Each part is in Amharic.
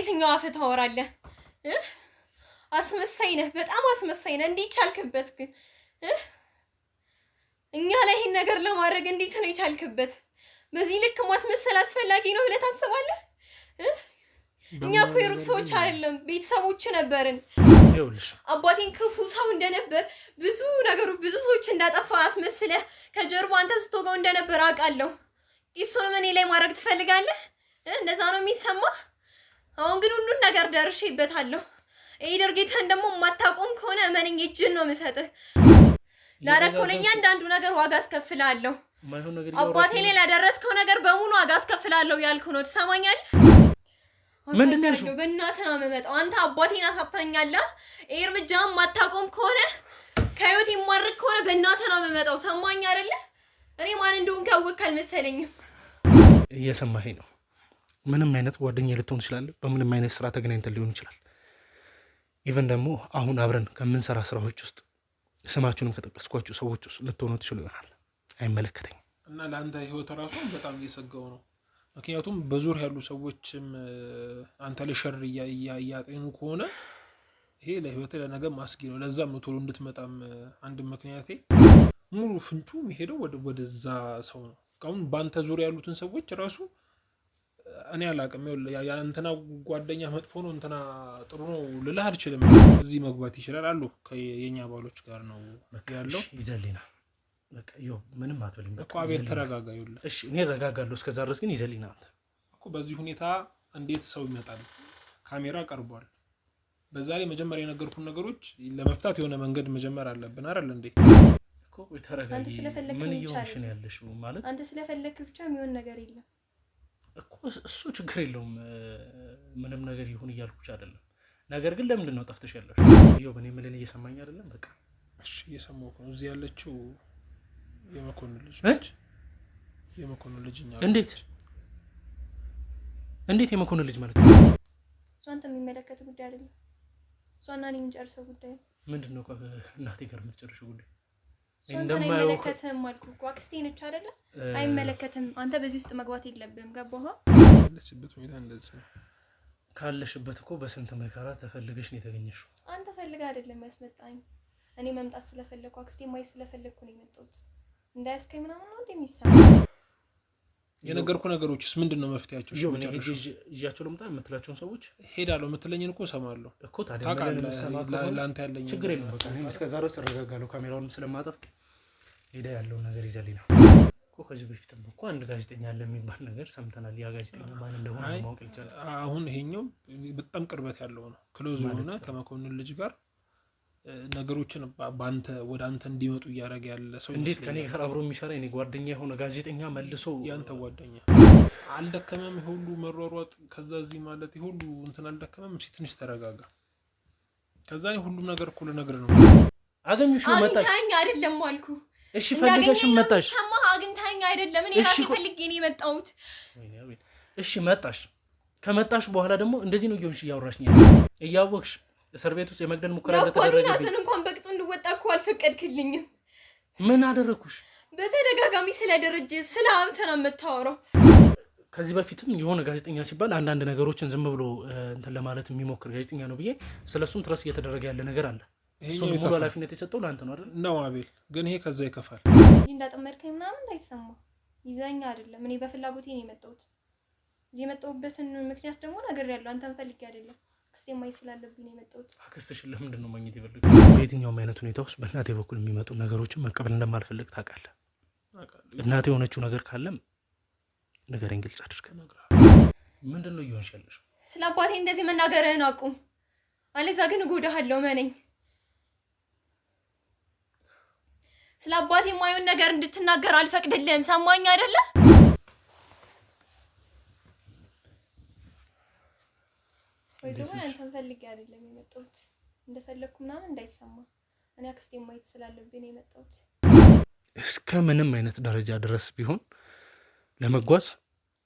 በየትኛው አፍ ታወራለህ? አስመሳይ ነህ፣ በጣም አስመሳይ ነህ። እንዴት ቻልክበት ግን? እኛ ላይ ይሄን ነገር ለማድረግ እንዴት ነው የቻልክበት? በዚህ ልክ ማስመሰል አስፈላጊ ነው ብለህ ታስባለህ? እኛ እኮ የሩቅ ሰዎች አይደለም ቤተሰቦች ነበርን። አባቴን ክፉ ሰው እንደነበር ብዙ ሰዎች እንዳጠፋ አስመስለህ ከጀርባ አንተ ስትወጋው እንደነበር አውቃለሁ። እሱንም እኔ ላይ ማድረግ ትፈልጋለህ? እንደዛ ነው የሚሰማህ? አሁን ግን ሁሉን ነገር ደርሼበታለሁ። ይሄ ድርጊትህን ደግሞ የማታቆም ከሆነ እመነኝ እጅን ነው የምሰጥህ። ላደረከው ለእያንዳንዱ ነገር ዋጋ አስከፍላለሁ። አባቴ ላይ ላደረስከው ነገር በሙሉ ዋጋ አስከፍላለሁ ያልኩ ነው። ትሰማኛለህ? ምንድን ያልሽው? በእናትህ ነው የምመጣው። አንተ አባቴን አሳታኛለህ። ይሄ እርምጃህን የማታቆም ከሆነ ከህይወት የማርክ ከሆነ በእናትህ ነው የምመጣው። ሰማኝ አይደለ? እኔ ማን እንደሆንክ ያወቅህ አልመሰለኝም። እየሰማኸኝ ነው? ምንም አይነት ጓደኛ ልትሆን ትችላለህ። በምንም አይነት ስራ ተገናኝተን ሊሆን ይችላል። ኢቨን ደግሞ አሁን አብረን ከምንሰራ ስራዎች ውስጥ ስማችሁንም ከጠቀስኳችሁ ሰዎች ውስጥ ልትሆኑ ትችሉ ይሆናል። አይመለከተኝም። እና ለአንተ ህይወት ራሱ በጣም እየሰጋው ነው። ምክንያቱም በዙሪያ ያሉ ሰዎችም አንተ ላይ ሸር እያጤኑ ከሆነ ይሄ ለህይወት ለነገ ማስጊ ነው። ለዛም ነው ቶሎ እንድትመጣም አንድ ምክንያቴ ሙሉ ፍንጩ የሚሄደው ወደዛ ሰው ነው። አሁን በአንተ ዙሪያ ያሉትን ሰዎች ራሱ እኔ አላቅም። እንትና ጓደኛ መጥፎ ነው እንትና ጥሩ ነው ልልህ አልችልም። እዚህ መግባት ይችላል አሉ የኛ ባሎች ጋር ነው ያለው። ይዘሊና በቃ ምንም አትበልም እኮ አቤል ተረጋጋ። ይኸውልህ እሺ እኔ እረጋጋለሁ። እስከዛ ድረስ ግን ይዘሊና አንተ እኮ በዚህ ሁኔታ እንዴት ሰው ይመጣል? ካሜራ ቀርቧል። በዛ ላይ መጀመሪያ የነገርኩን ነገሮች ለመፍታት የሆነ መንገድ መጀመር አለብን አይደል እንዴ? እኮ ተረጋጋ። ምን እየሆንሽ ነው ያለሽው? ማለት አንተ ስለፈለክ ብቻ የሚሆን ነገር የለም እኮ እሱ ችግር የለውም። ምንም ነገር ይሁን እያልኩሽ አይደለም። ነገር ግን ለምንድን ነው ጠፍተሽ ያለሽ? በእኔ ምልን እየሰማኝ አይደለም? በቃ እሺ እየሰማሁህ ነው። እዚህ ያለችው የመኮንን ልጅ ነች። የመኮንን ልጅ እንዴት የመኮንን ልጅ ማለት ነው? እሷ አንተ የሚመለከት ጉዳይ አይደለም። እሷና እኔ የምንጨርሰው ጉዳይ ነው። ምንድን ነው እናቴ ጋር የምትጨርሽው ጉዳይ? አይመለከትም አልኩህ እኮ አክስቴ ነች አይደለ? አይመለከትም። አንተ በዚህ ውስጥ መግባት የለብህም። ገባህ? ያለችበት ሁኔታ እንደዚህ ነው። ካለሽበት እኮ በስንት መከራ ተፈልገሽ ነው የተገኘሽው። አንተ ፈልገህ አይደለም ያስመጣኝ። እኔ መምጣት ስለፈለኩ አክስቴ ማየት ስለፈለኩ ነው የመጣሁት። እንዳያስከኝ ምናምን ነው እንደሚሰማ የነገርኩህ ነገሮችስ ምንድን ነው መፍትያቸው? ይዣቸው ልምጣ የምትላቸውን ሰዎች ሄዳለሁ የምትለኝን እኮ እሰማለሁ እኮ። ታዲያ ለአንተ ያለኝ ችግር የለም። በቃ እስከዛ ድረስ እረጋጋለሁ። ካሜራውን ስለማጠፍ ሄዳ ያለውን ነገር ይዘልኝ ነው እኮ። ከዚህ በፊትም እኮ አንድ ጋዜጠኛ አለ የሚባል ነገር ሰምተናል። ያ ጋዜጠኛ ማን እንደሆነ ማወቅ ይቻላል። አሁን ይሄኛው በጣም ቅርበት ያለው ነው። ክሎዝ የሆነ ከመኮንን ልጅ ጋር ነገሮችን ወደ አንተ እንዲመጡ እያደረገ ያለ ሰው። እንዴት ከኔ ጋር አብሮ የሚሰራ የኔ ጓደኛ የሆነ ጋዜጠኛ መልሶ ያንተ ጓደኛ አልደከመም? ይሁሉ መሯሯጥ ከዛ እዚህ ማለት ይሁሉ እንትን አልደከመም? ትንሽ ተረጋጋ። ከዛ ሁሉም ነገር እኮ ልነግርህ ነው። አገኙሽ ነው መጣሽ? አግኝታኝ አይደለም አልኩ። እሺ ፈልገሽ መጣሽ? ሰማህ? አግኝታኝ አይደለም እኔ ራሴ ፈልጌ ነው የመጣሁት። እሺ መጣሽ። ከመጣሽ በኋላ ደግሞ እንደዚህ ነው እየሆንሽ እያወራሽኝ እያወቅሽ እስር ቤት ውስጥ የመግደል ሙከራ እንደተደረገብኝ እንኳን በቅጡ እንድወጣ እኮ አልፈቀድክልኝም። ምን አደረኩሽ? በተደጋጋሚ ስለ ድርጅት ስለ ሀብት ነው የምታወራው። ከዚህ በፊትም የሆነ ጋዜጠኛ ሲባል አንዳንድ ነገሮችን ዝም ብሎ እንትን ለማለት የሚሞክር ጋዜጠኛ ነው ብዬ ስለሱም ትረስ እየተደረገ ያለ ነገር አለ። እሱን ሙሉ ኃላፊነት የሰጠው ለአንተ ነው አይደል? ነው አቤል። ግን ይሄ ከዛ ይከፋል። እንዳጠመድከኝ ምናምን እንዳይሰማ ይዘኛ አይደለም። እኔ በፍላጎቴ ነው የመጣሁት። እዚህ የመጣሁበትን ምክንያት ደግሞ ነግሬያለሁ። አንተን ፈልጌ አይደለም አክስቴ ማየት ስላለብኝ ነው የመጣሁት። አክስትሽን ለምንድን ነው ማግኘት የፈለግሽ? በየትኛውም አይነት ሁኔታ ውስጥ በእናቴ በኩል የሚመጡ ነገሮችን መቀበል እንደማልፈልግ ታውቃለህ። እናቴ የሆነችው ነገር ካለም ንገረኝ፣ ግልጽ አድርገህ። ምንድን ነው እየሆንሽ ያለሽው? ስለ አባቴ እንደዚህ መናገርህን አቁም፣ አለዚያ ግን እጎዳሃለሁ። መነኝ። ስለ አባቴ የማይሆን ነገር እንድትናገር አልፈቅድልህም። ሰማኝ አይደለ? ወይዘሮ አንተን ፈልጌ አይደለም የመጣሁት። እንደፈለኩ ምናምን እንዳይሰማ እኔ አክስቴ ማየት ስላለብኝ ነው የመጣሁት። እስከ ምንም አይነት ደረጃ ድረስ ቢሆን ለመጓዝ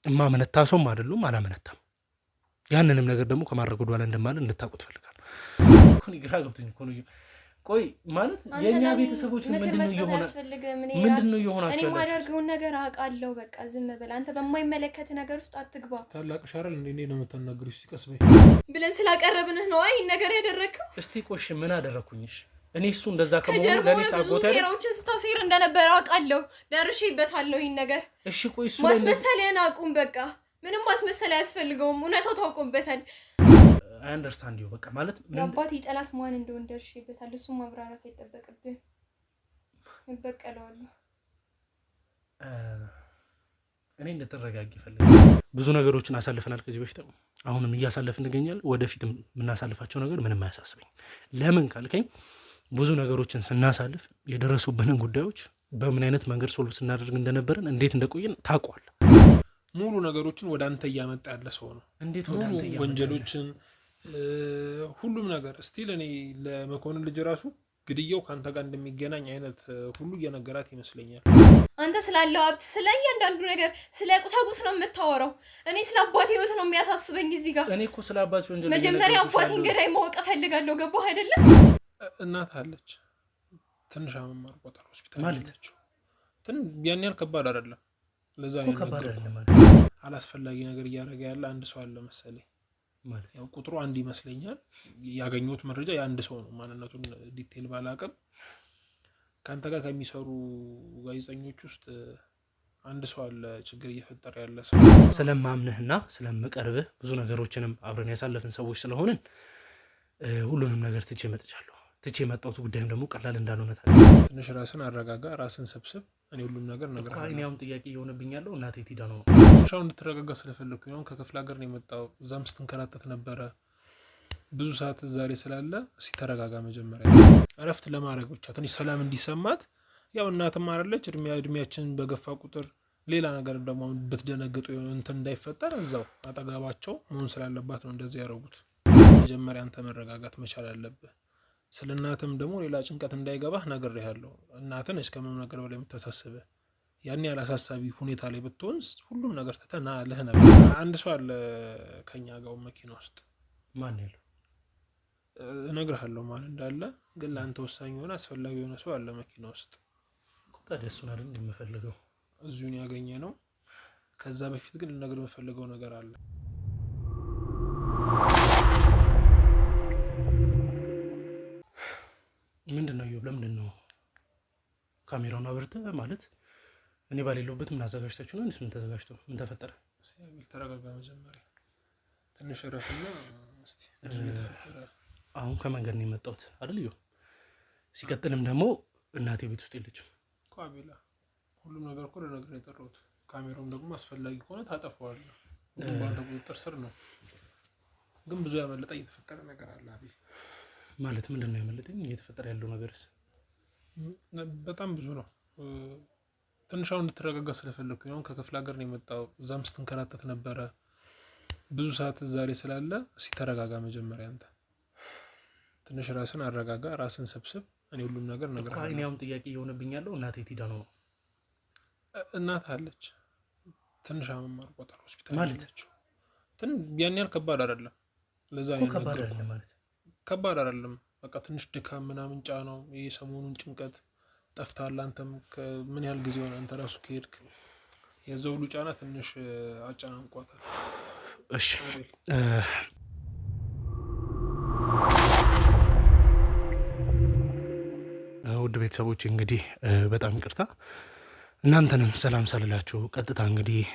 እማመነታ ሰውም አይደሉም፣ አላመነታም። ያንንም ነገር ደግሞ ከማድረግ ወደኋላ እንደማለ እንድታውቁት ፈልጋለሁ። ግራ ገብቶኝ እኮ ነው ቆይ ማለት የኛ ቤተሰቦች ምንድነው እየሆናቸው? እኔ ማደርገውን ነገር አውቃለሁ። በቃ ዝም በል አንተ። በማይመለከት ነገር ውስጥ አትግባ። ታላቅ ሻራል እንዴ ነው የምትናገሪው? እስቲ ቀስ በይ ብለን ስላቀረብንህ ነው አይ ነገር ያደረከው። እስቲ ቆሽ ምን አደረኩኝሽ? እኔ እሱ እንደዛ ከመሆኑ ለኔስ አጎተረ ሴራዎችን ስታሴር እንደነበረ አውቃለሁ። ደርሼበታለሁ ይሄን ነገር። እሺ ቆይ እሱ ማስመሰልህን አቁም። በቃ ምንም ማስመሰል አያስፈልገውም። እውነታው ታውቆበታል። አይ አንደርስታንድ ዩ በቃ ማለት ምን አባቴ ጠላት ማን እንደሆነ ደርሼበታል። እሱ ማብራራት አይጠበቅብኝ። እበቀለዋለሁ። እኔ እንድትረጋጊ ፈልጋለሁ። ብዙ ነገሮችን አሳልፈናል ከዚህ በፊት፣ አሁንም እያሳለፍን እንገኛለን። ወደፊትም የምናሳልፋቸው ነገር ምንም አያሳስበኝ። ለምን ካልከኝ ብዙ ነገሮችን ስናሳልፍ የደረሱብንን ጉዳዮች በምን አይነት መንገድ ሶልቭ ስናደርግ እንደነበረን እንዴት እንደቆየን ታውቋል። ሙሉ ነገሮችን ወደ አንተ እያመጣ ያለ ሰው ነው። እንዴት ወደ አንተ እያመጣ ወንጀሎችን ሁሉም ነገር ስቲል እኔ ለመኮንን ልጅ ራሱ ግድያው ከአንተ ጋር እንደሚገናኝ አይነት ሁሉ እየነገራት ይመስለኛል። አንተ ስላለው ሀብት፣ ስለ እያንዳንዱ ነገር፣ ስለ ቁሳቁስ ነው የምታወራው። እኔ ስለ አባቴ ህይወት ነው የሚያሳስበኝ እዚህ ጋር። እኔ እኮ ስለ አባቴ ወንጀል መጀመሪያ አባቴን ገዳይ ማወቅ እፈልጋለሁ። ገባህ አይደለም? እናት አለች ትንሽ አመማር ቆጠር ሆስፒታል አለችው። ያን ያህል ከባድ አይደለም። ለዛ ነው ከባድ አይደለም ማለት አላስፈላጊ ነገር እያደረገ ያለ አንድ ሰው አለ መሰለኝ ማለት ያው ቁጥሩ አንድ ይመስለኛል። ያገኘሁት መረጃ የአንድ ሰው ነው። ማንነቱን ዲቴል ባላቅም ካንተ ጋር ከሚሰሩ ጋዜጠኞች ውስጥ አንድ ሰው አለ ችግር እየፈጠረ ያለ ሰው። ስለማምንህና ስለምቀርብህ ብዙ ነገሮችንም አብረን ያሳለፍን ሰዎች ስለሆንን ሁሉንም ነገር ትቼ መጥቻለሁ። ትቼ የመጣሁት ጉዳይም ደግሞ ቀላል እንዳልሆነ ትንሽ ራስን አረጋጋ፣ ራስን ሰብስብ። እኔ ሁሉም ነገር እነግርሃለሁ። እኔ አሁን ጥያቄ እየሆነብኝ ያለው እናቴ ቲዳ ነው። ትንሽ አሁን እንድትረጋጋ ስለፈለኩኝ አሁን ከክፍለ ሀገር ነው የመጣው። እዛም ስትንከራተት ነበረ ብዙ ሰዓት ዛሬ ስላለ እስኪ ተረጋጋ። መጀመሪያ እረፍት ለማድረግ ብቻ ትንሽ ሰላም እንዲሰማት። ያው እናትም አይደለች እድሜያችን በገፋ ቁጥር ሌላ ነገር ደግሞ ብትደነግጡ እንትን እንዳይፈጠር እዛው አጠገባቸው መሆን ስላለባት ነው እንደዚህ ያደረጉት። መጀመሪያ አንተ መረጋጋት መቻል አለብህ። ስለ እናትም ደግሞ ሌላ ጭንቀት እንዳይገባህ ነግሬሃለሁ። እናትን እስከምንም ነገር በላይ የምታሳስብህ ያን ያህል አሳሳቢ ሁኔታ ላይ ብትሆን ሁሉም ነገር ትተና ለህ ነበር። አንድ ሰው አለ ከኛ ጋር መኪና ውስጥ። ማን ያለው? እነግርሃለሁ ማን እንዳለ፣ ግን ለአንተ ወሳኝ የሆነ አስፈላጊ የሆነ ሰው አለ መኪና ውስጥ። ታዲያ እሱን አይደል የምፈልገው? እዚሁን ያገኘ ነው። ከዛ በፊት ግን ልነግርህ የምፈልገው ነገር አለ። ምንድነው? ለምንድን ነው ካሜራውን አብርተህ ማለት እኔ ባሌለሁበት ምን አዘጋጅታችሁ ነው? ምን ተዘጋጅቶ ምን ተፈጠረ? እስቲ ተረጋጋ። መጀመሪያ ትንሽ ረፍና እስቲ አሁን ከመንገድ ነው የመጣሁት አይደል? ሲቀጥልም ደግሞ እናቴ ቤት ውስጥ የለችም እኮ አቤላ። ሁሉም ነገር እኮ ለነገር ነው የጠራሁት። ካሜራውም ደግሞ አስፈላጊ ከሆነ ታጠፋዋለህ። ሁሉም በአንተ ቁጥጥር ስር ነው። ግን ብዙ ያመለጠ እየተፈጠረ ነገር አለ አቤል። ማለት ምንድን ነው ያመለጠኝ? እየተፈጠረ ያለው ነገርስ በጣም ብዙ ነው። ትንሽ አሁን እንድትረጋጋ ስለፈለኩኝ አሁን ከክፍለ ሀገር ነው የመጣው። እዛም ስትንከራተት ነበረ ብዙ ሰዓት ዛሬ ስላለ እስኪ ተረጋጋ። መጀመሪያ አንተ ትንሽ ራስን አረጋጋ፣ ራስን ሰብስብ። እኔ ሁሉም ነገር እነግርሃለሁ። እኔ አሁን ጥያቄ እየሆነብኝ ያለው እናቴ ቲዳ ነው። እናት አለች ትንሽ አመማር ቆጠር ሆስፒታል አለችው። ያን ያህል ከባድ አይደለም። ለዛ ነው ከባድ አይደለም ማለት ከባድ አይደለም። በቃ ትንሽ ድካም ምናምን ጫናው፣ ይሄ ሰሞኑን ጭንቀት ጠፍታል። አንተም ምን ያህል ጊዜ ሆነ አንተ ራሱ ከሄድክ? የዛው ሁሉ ጫና ትንሽ አጨናንቋታል። እሺ ውድ ቤተሰቦች እንግዲህ በጣም ይቅርታ እናንተንም ሰላም ሳልላችሁ ቀጥታ እንግዲህ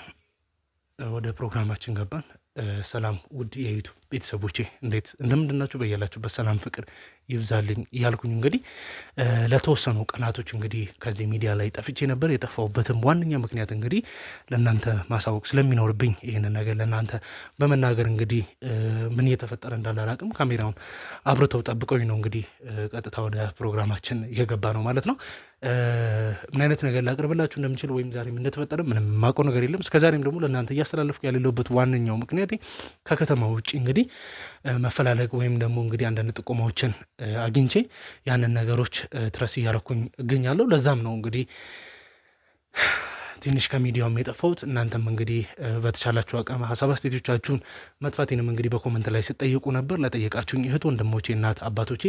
ወደ ፕሮግራማችን ገባን። ሰላም ውድ የዩቱብ ቤተሰቦቼ እንዴት እንደምንድናችሁ? በያላችሁበት ሰላም ፍቅር ይብዛልኝ እያልኩኝ እንግዲህ ለተወሰኑ ቀናቶች እንግዲህ ከዚህ ሚዲያ ላይ ጠፍቼ ነበር። የጠፋሁበትም ዋነኛ ምክንያት እንግዲህ ለእናንተ ማሳወቅ ስለሚኖርብኝ ይህንን ነገር ለእናንተ በመናገር እንግዲህ ምን እየተፈጠረ እንዳለ አላቅም። ካሜራውን አብርተው ጠብቀኝ ነው እንግዲህ ቀጥታ ወደ ፕሮግራማችን የገባ ነው ማለት ነው። ምን አይነት ነገር ላቅርብላችሁ እንደምችል ወይም ዛሬም እንደተፈጠረ ምንም የማውቀው ነገር የለም። እስከዛሬም ደግሞ ለእናንተ እያስተላለፍኩ ያለሁበት ዋነኛው ምክንያት ከከተማ ውጭ እንግዲህ መፈላለግ ወይም ደግሞ እንግዲህ አንዳንድ ጥቆማዎችን አግኝቼ ያንን ነገሮች ትረስ እያረኩኝ እገኛለሁ። ለዛም ነው እንግዲህ ትንሽ ከሚዲያውም የጠፋሁት። እናንተም እንግዲህ በተቻላችሁ አቅም ሀሳብ አስተያየቶቻችሁን መጥፋቴንም እንግዲህ በኮመንት ላይ ስጠይቁ ነበር። ለጠየቃችሁኝ እህት ወንድሞቼ፣ እናት አባቶቼ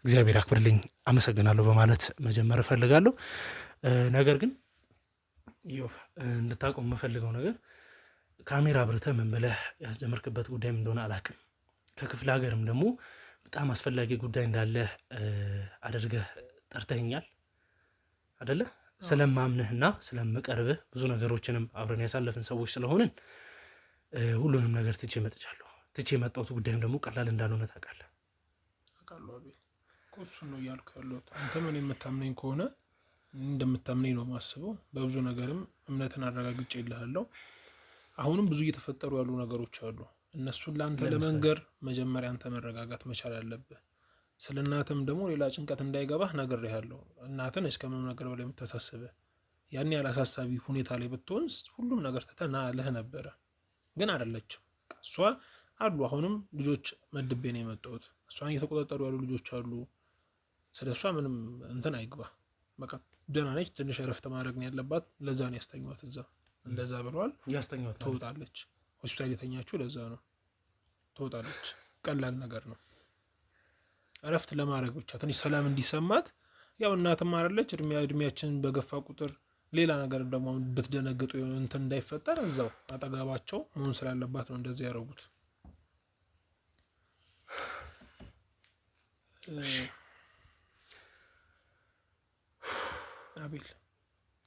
እግዚአብሔር አክብርልኝ አመሰግናለሁ በማለት መጀመር እፈልጋለሁ። ነገር ግን እንድታውቀው የምፈልገው ነገር ካሜራ አብርተህ ምን ብለህ ያስጀመርክበት ጉዳይም እንደሆነ አላውቅም። ከክፍለ ሀገርም ደግሞ በጣም አስፈላጊ ጉዳይ እንዳለ አድርገህ ጠርተኸኛል አደለ? ስለማምንህና ስለምቀርብህ ብዙ ነገሮችንም አብረን ያሳለፍን ሰዎች ስለሆንን ሁሉንም ነገር ትቼ መጥቻለሁ። ትቼ የመጣሁት ጉዳይም ደግሞ ቀላል እንዳልሆነ ታውቃለህ። አውቃለሁ አቤል፣ እሱን ነው እያልኩ ያለሁት። አንተ ምን የምታምነኝ ከሆነ እንደምታምነኝ ነው የማስበው። በብዙ ነገርም እምነትን አረጋግጬ ይልሃለሁ። አሁንም ብዙ እየተፈጠሩ ያሉ ነገሮች አሉ። እነሱን ለአንተ ለመንገር መጀመሪያ አንተ መረጋጋት መቻል አለብህ። ስለ እናትም ደግሞ ሌላ ጭንቀት እንዳይገባህ ነግሬሃለሁ። እናትን እስከምንም ነገር በላይ የምታሳስብህ ያን ያህል አሳሳቢ ሁኔታ ላይ ብትሆን ሁሉም ነገር ትተህ ና ልህ ነበረ፣ ግን አይደለችም። እሷ አሉ አሁንም ልጆች መድቤ ነው የመጣሁት። እሷን እየተቆጣጠሩ ያሉ ልጆች አሉ። ስለ እሷ ምንም እንትን አይግባ። በቃ ደህና ነች። ትንሽ እረፍት ማድረግ ነው ያለባት። ለዛ ነው ያስተኛት እዛ። እንደዛ ብለዋል። ትወጣለች። ሆስፒታል የተኛችው ለዛ ነው። ትወጣለች። ቀላል ነገር ነው። እረፍት ለማድረግ ብቻ ትንሽ ሰላም እንዲሰማት። ያው እናትም አይደለች። እድሜያችን በገፋ ቁጥር ሌላ ነገር ደግሞ ብትደነግጡ እንትን እንዳይፈጠር እዛው አጠገባቸው መሆን ስላለባት ነው እንደዚህ ያደረጉት። አቤል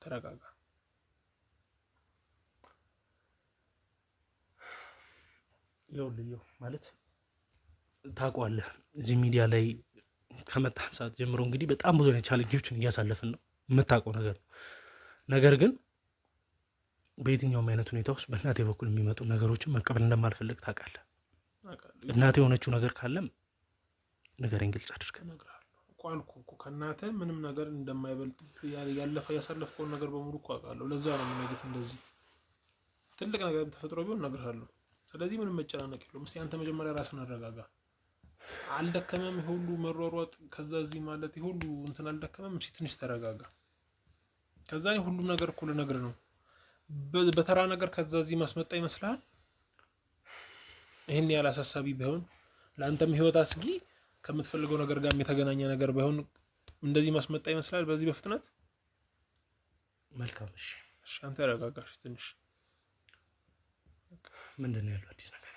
ተረጋጋ። ይኸውልህ ማለት ታውቀዋለህ፣ እዚህ ሚዲያ ላይ ከመጣን ሰዓት ጀምሮ እንግዲህ በጣም ብዙ አይነት ቻሌንጆችን እያሳለፍን ነው፣ የምታውቀው ነገር ነው። ነገር ግን በየትኛውም አይነት ሁኔታ ውስጥ በእናቴ በኩል የሚመጡ ነገሮችን መቀበል እንደማልፈልግ ታውቃለህ። እናቴ የሆነችው ነገር ካለም ንገረኝ፣ ግልጽ አድርገህ። ቋልኩ እኮ ከእናትህ ምንም ነገር እንደማይበልጥ ያለፈ ያሳለፍከውን ነገር በሙሉ እኮ አውቃለሁ። ለዛ ነው የምነግርህ። እንደዚህ ትልቅ ነገር ተፈጥሮ ቢሆን እነግርሃለሁ። ስለዚህ ምንም መጨናነቅ የለውም። እስኪ አንተ መጀመሪያ ራስን አረጋጋ። አልደከመም? የሁሉ መሯሯጥ ከዛ እዚህ ማለት የሁሉ እንትን አልደከመም? እስኪ ትንሽ ተረጋጋ። ከዛ ሁሉም ነገር እኮ ልነግርህ ነው። በተራ ነገር ከዛ እዚህ ማስመጣ ይመስልሃል? ይህን ያህል አሳሳቢ ቢሆን ለአንተም ህይወት አስጊ ከምትፈልገው ነገር ጋር የተገናኘ ነገር ባይሆን እንደዚህ ማስመጣ ይመስላል በዚህ በፍጥነት? መልካም። እሺ አንተ ተረጋጋሽ ትንሽ። ምንድን ነው ያለው አዲስ ነገር?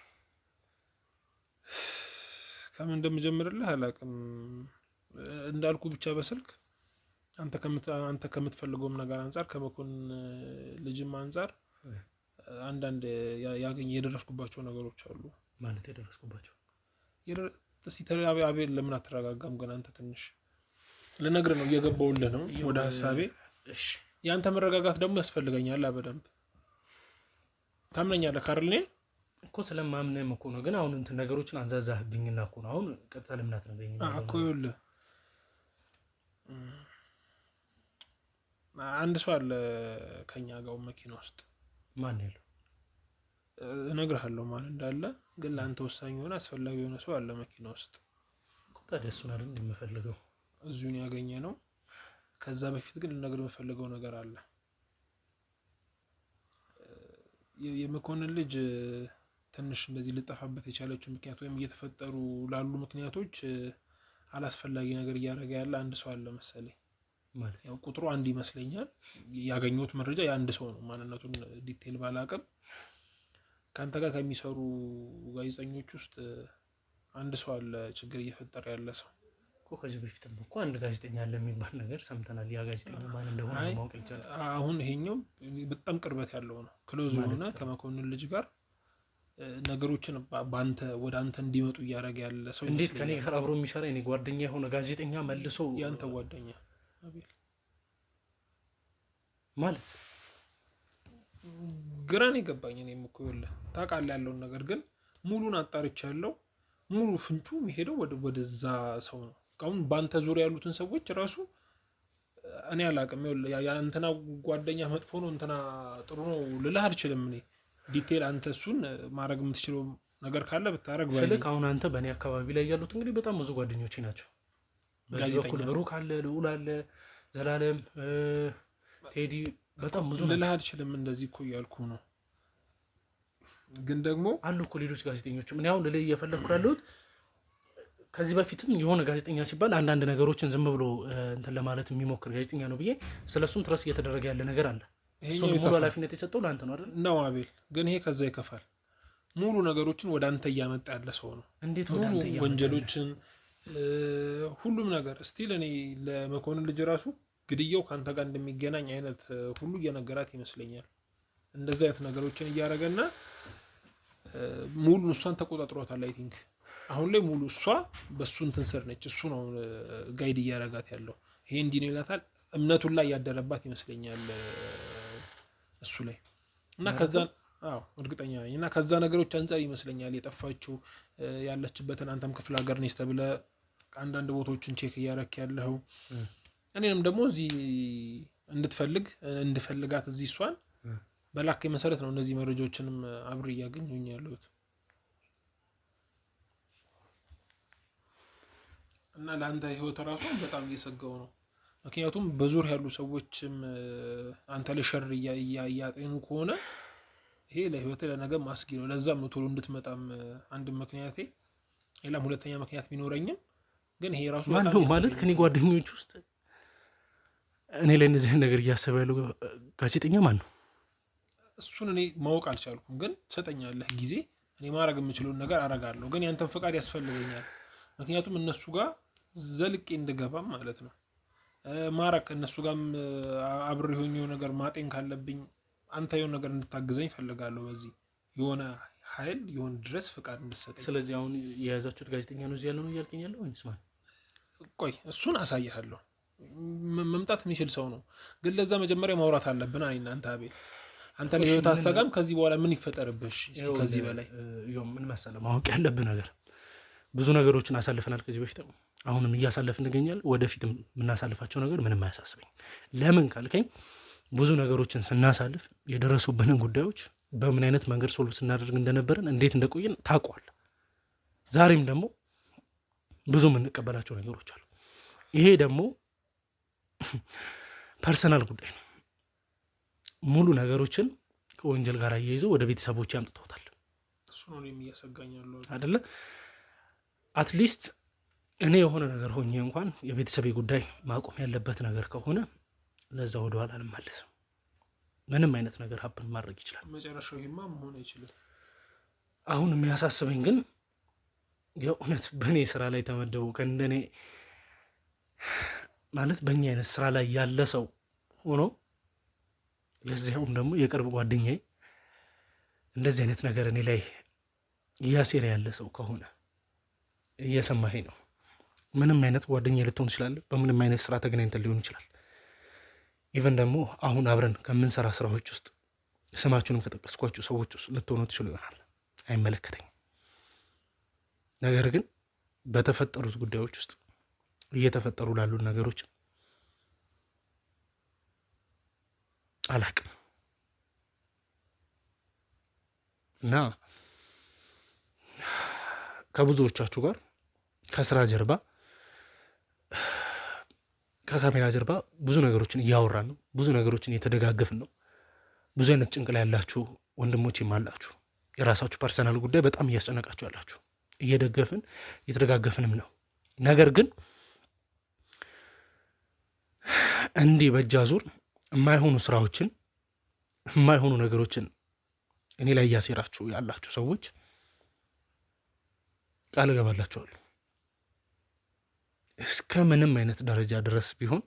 ከምን እንደምጀምርልህ አላውቅም። እንዳልኩ ብቻ በስልክ አንተ ከምትፈልገውም ነገር አንጻር ከመኮንን ልጅም አንጻር አንዳንድ የደረስኩባቸው ነገሮች አሉ። ማለት የደረስኩባቸው? አቤል ለምን አትረጋጋም ግን? አንተ ትንሽ ልነግርህ ነው፣ እየገባሁልህ ነው ወደ ሀሳቤ። የአንተ መረጋጋት ደግሞ ያስፈልገኛል። በደንብ ታምነኛለህ ካርል? እኔን እኮ ስለማምነህም እኮ ነው። ግን አሁን እንትን ነገሮችን አንዛዛህብኝና እኮ ነው። አሁን ቀጥታ ለምን አትነግረኝም እኮ? ይኸውልህ አንድ ሰው አለ ከኛ ጋር መኪና ውስጥ። ማን ያለው? እነግርሃለሁ ማን እንዳለ። ግን ለአንተ ወሳኝ የሆነ አስፈላጊ የሆነ ሰው አለ መኪና ውስጥ። ታዲያ እሱን አይደል የምፈልገው? እዚሁን ያገኘ ነው። ከዛ በፊት ግን ልነግርህ የምፈልገው ነገር አለ። የመኮንን ልጅ ትንሽ እንደዚህ ልጠፋበት የቻለችው ምክንያት ወይም እየተፈጠሩ ላሉ ምክንያቶች አላስፈላጊ ነገር እያደረገ ያለ አንድ ሰው አለ መሰለኝ። ያው ቁጥሩ አንድ ይመስለኛል። ያገኘሁት መረጃ የአንድ ሰው ነው። ማንነቱን ዲቴል ባላቅም ከአንተ ጋር ከሚሰሩ ጋዜጠኞች ውስጥ አንድ ሰው አለ ችግር እየፈጠረ ያለ ሰው እኮ። ከዚህ በፊትም እኮ አንድ ጋዜጠኛ አለ የሚባል ነገር ሰምተናል። ያ ጋዜጠኛ ማን እንደሆነ ማወቅ ይቻላል? አሁን ይሄኛው በጣም ቅርበት ያለው ነው። ክሎዝ የሆነ ከመኮንን ልጅ ጋር ነገሮችን ወደ አንተ እንዲመጡ እያደረገ ያለ ሰው። እንዴት ከኔ ጋር አብሮ የሚሰራ የኔ ጓደኛ የሆነ ጋዜጠኛ መልሶ ያንተ ጓደኛ አቤል ማለት ግራን የገባኝ? እኔም እኮ ይኸውልህ ታውቃለህ ያለውን ነገር ግን ሙሉን አጣርቻለሁ። ሙሉ ፍንጩ የሚሄደው ወደዛ ሰው ነው። አሁን በአንተ ዙሪያ ያሉትን ሰዎች ራሱ እኔ አላውቅም። ይኸውልህ እንትና ጓደኛ መጥፎ ነው እንትና ጥሩ ነው ልልህ አልችልም። እኔ ዲቴል አንተ እሱን ማድረግ የምትችለው ነገር ካለ ብታረግ ባይ። ስልክ አሁን አንተ በእኔ አካባቢ ላይ ያሉት እንግዲህ በጣም ብዙ ጓደኞቼ ናቸው። በዚህ በኩል ብሩክ አለ፣ ልዑል አለ፣ ዘላለም፣ ቴዲ በጣም ብዙ ልልህ አልችልም። እንደዚህ እኮ እያልኩ ነው። ግን ደግሞ አሉ እኮ ሌሎች ጋዜጠኞችም እኔ አሁን ልልህ እየፈለግኩ ያለሁት ከዚህ በፊትም የሆነ ጋዜጠኛ ሲባል አንዳንድ ነገሮችን ዝም ብሎ እንትን ለማለት የሚሞክር ጋዜጠኛ ነው ብዬ ስለሱም ትረስ እየተደረገ ያለ ነገር አለ። እሱን ሙሉ ኃላፊነት የሰጠው ለአንተ ነው አይደል? ነው አቤል። ግን ይሄ ከዛ ይከፋል። ሙሉ ነገሮችን ወደ አንተ እያመጣ ያለ ሰው ነው። እንዴት ወደ አንተ እያመጣ ወንጀሎችን፣ ሁሉም ነገር ስቲል እኔ ለመኮንን ልጅ ራሱ ግድያው ከአንተ ጋር እንደሚገናኝ አይነት ሁሉ እየነገራት ይመስለኛል። እንደዚህ አይነት ነገሮችን እያደረገና ሙሉ እሷን ተቆጣጥሯታል። አይ ቲንክ አሁን ላይ ሙሉ እሷ በእሱ እንትን ስር ነች። እሱ ነው ጋይድ እያረጋት ያለው። ይሄ እንዲህ ነው ይላታል። እምነቱን ላይ ያደረባት ይመስለኛል እሱ ላይ እና ከዛ እርግጠኛ ነኝ እና ከዛ ነገሮች አንጻር ይመስለኛል የጠፋችው ያለችበትን። አንተም ክፍለ ሀገር ነች ተብለህ አንዳንድ ቦታዎችን ቼክ እያረክ ያለኸው እኔንም ደግሞ እዚህ እንድፈልጋት እዚህ እሷን በላከኝ መሰረት ነው እነዚህ መረጃዎችንም አብሬ እያገኘሁኝ ያለሁት እና ለአንተ ህይወት ራሱ በጣም እየሰጋው ነው። ምክንያቱም በዙር ያሉ ሰዎችም አንተ ላይ ሸር እያጤኑ ከሆነ ይሄ ለህይወት ለነገ ማስጊ ነው። ለዛም ነው ቶሎ እንድትመጣም አንድ ምክንያቴ፣ ሌላም ሁለተኛ ምክንያት ቢኖረኝም ግን ይሄ ራሱ በጣም ማለት ከኔ ጓደኞች ውስጥ እኔ ላይ እነዚህ ነገር እያሰበ ያለው ጋዜጠኛ ማን ነው? እሱን እኔ ማወቅ አልቻልኩም። ግን ትሰጠኛለህ ጊዜ፣ እኔ ማድረግ የምችለውን ነገር አረጋለሁ። ግን ያንተን ፈቃድ ያስፈልገኛል። ምክንያቱም እነሱ ጋር ዘልቄ እንድገባም ማለት ነው። ማረክ እነሱ ጋርም አብሬ የሆነው ነገር ማጤን ካለብኝ አንተ የሆነ ነገር እንድታግዘኝ ፈልጋለሁ። በዚህ የሆነ ኃይል የሆነ ድረስ ፈቃድ እንድትሰጠኝ። ስለዚህ አሁን የያዛችሁት ጋዜጠኛ ነው እዚህ ያለው ነው እያልከኝ ያለው ወይስ ማን? ቆይ እሱን አሳይሃለሁ። መምጣት የሚችል ሰው ነው። ግን ለዛ መጀመሪያ ማውራት አለብን። እኔ እናንተ አቤል፣ አንተ ለህይወት አሰጋም። ከዚህ በኋላ ምን ይፈጠርብሽ? ከዚህ በላይ ምን መሰለህ ማወቅ ያለብህ ነገር ብዙ ነገሮችን አሳልፈናል ከዚህ በፊት፣ አሁንም እያሳለፍን እንገኛለን። ወደፊትም የምናሳልፋቸው ነገር ምንም አያሳስበኝ። ለምን ካልከኝ ብዙ ነገሮችን ስናሳልፍ የደረሱብንን ጉዳዮች በምን አይነት መንገድ ሶልቭ ስናደርግ እንደነበረን እንዴት እንደቆየን ታውቋል። ዛሬም ደግሞ ብዙ የምንቀበላቸው ነገሮች አሉ። ይሄ ደግሞ ፐርሰናል ጉዳይ ነው። ሙሉ ነገሮችን ከወንጀል ጋር አያይዘው ወደ ቤተሰቦች ያምጥተውታል። እሱ ነው የሚያሰጋኛለሁ አይደለ? አትሊስት እኔ የሆነ ነገር ሆኜ እንኳን የቤተሰቤ ጉዳይ ማቆም ያለበት ነገር ከሆነ ለዛ ወደኋላ አልመለስም። ምንም አይነት ነገር ሀብን ማድረግ ይችላል። መጨረሻው ይሄማ መሆን አይችልም። አሁን የሚያሳስበኝ ግን የእውነት በእኔ ስራ ላይ ተመደቡ ከእንደኔ ማለት በእኛ አይነት ስራ ላይ ያለ ሰው ሆኖ ለዚያውም ደግሞ የቅርብ ጓደኛዬ እንደዚህ አይነት ነገር እኔ ላይ እያሴረ ያለ ሰው ከሆነ እየሰማኸኝ ነው። ምንም አይነት ጓደኛ ልትሆን ትችላለህ። በምንም አይነት ስራ ተገናኝተን ሊሆን ይችላል። ኢቨን ደግሞ አሁን አብረን ከምንሰራ ስራዎች ውስጥ ስማችሁንም ከጠቀስኳችሁ ሰዎች ውስጥ ልትሆኑ ትችሉ ይሆናል። አይመለከተኝም። ነገር ግን በተፈጠሩት ጉዳዮች ውስጥ እየተፈጠሩ ላሉ ነገሮች አላቅም እና ከብዙዎቻችሁ ጋር ከስራ ጀርባ ከካሜራ ጀርባ ብዙ ነገሮችን እያወራን ነው። ብዙ ነገሮችን እየተደጋገፍን ነው። ብዙ አይነት ጭንቅላ ያላችሁ ወንድሞችም አላችሁ። የራሳችሁ ፐርሰናል ጉዳይ በጣም እያስጨነቃችሁ ያላችሁ፣ እየደገፍን እየተደጋገፍንም ነው። ነገር ግን እንዲህ በእጅ አዙር የማይሆኑ ስራዎችን የማይሆኑ ነገሮችን እኔ ላይ እያሴራችሁ ያላችሁ ሰዎች ቃል እገባላችኋለሁ እስከ ምንም አይነት ደረጃ ድረስ ቢሆን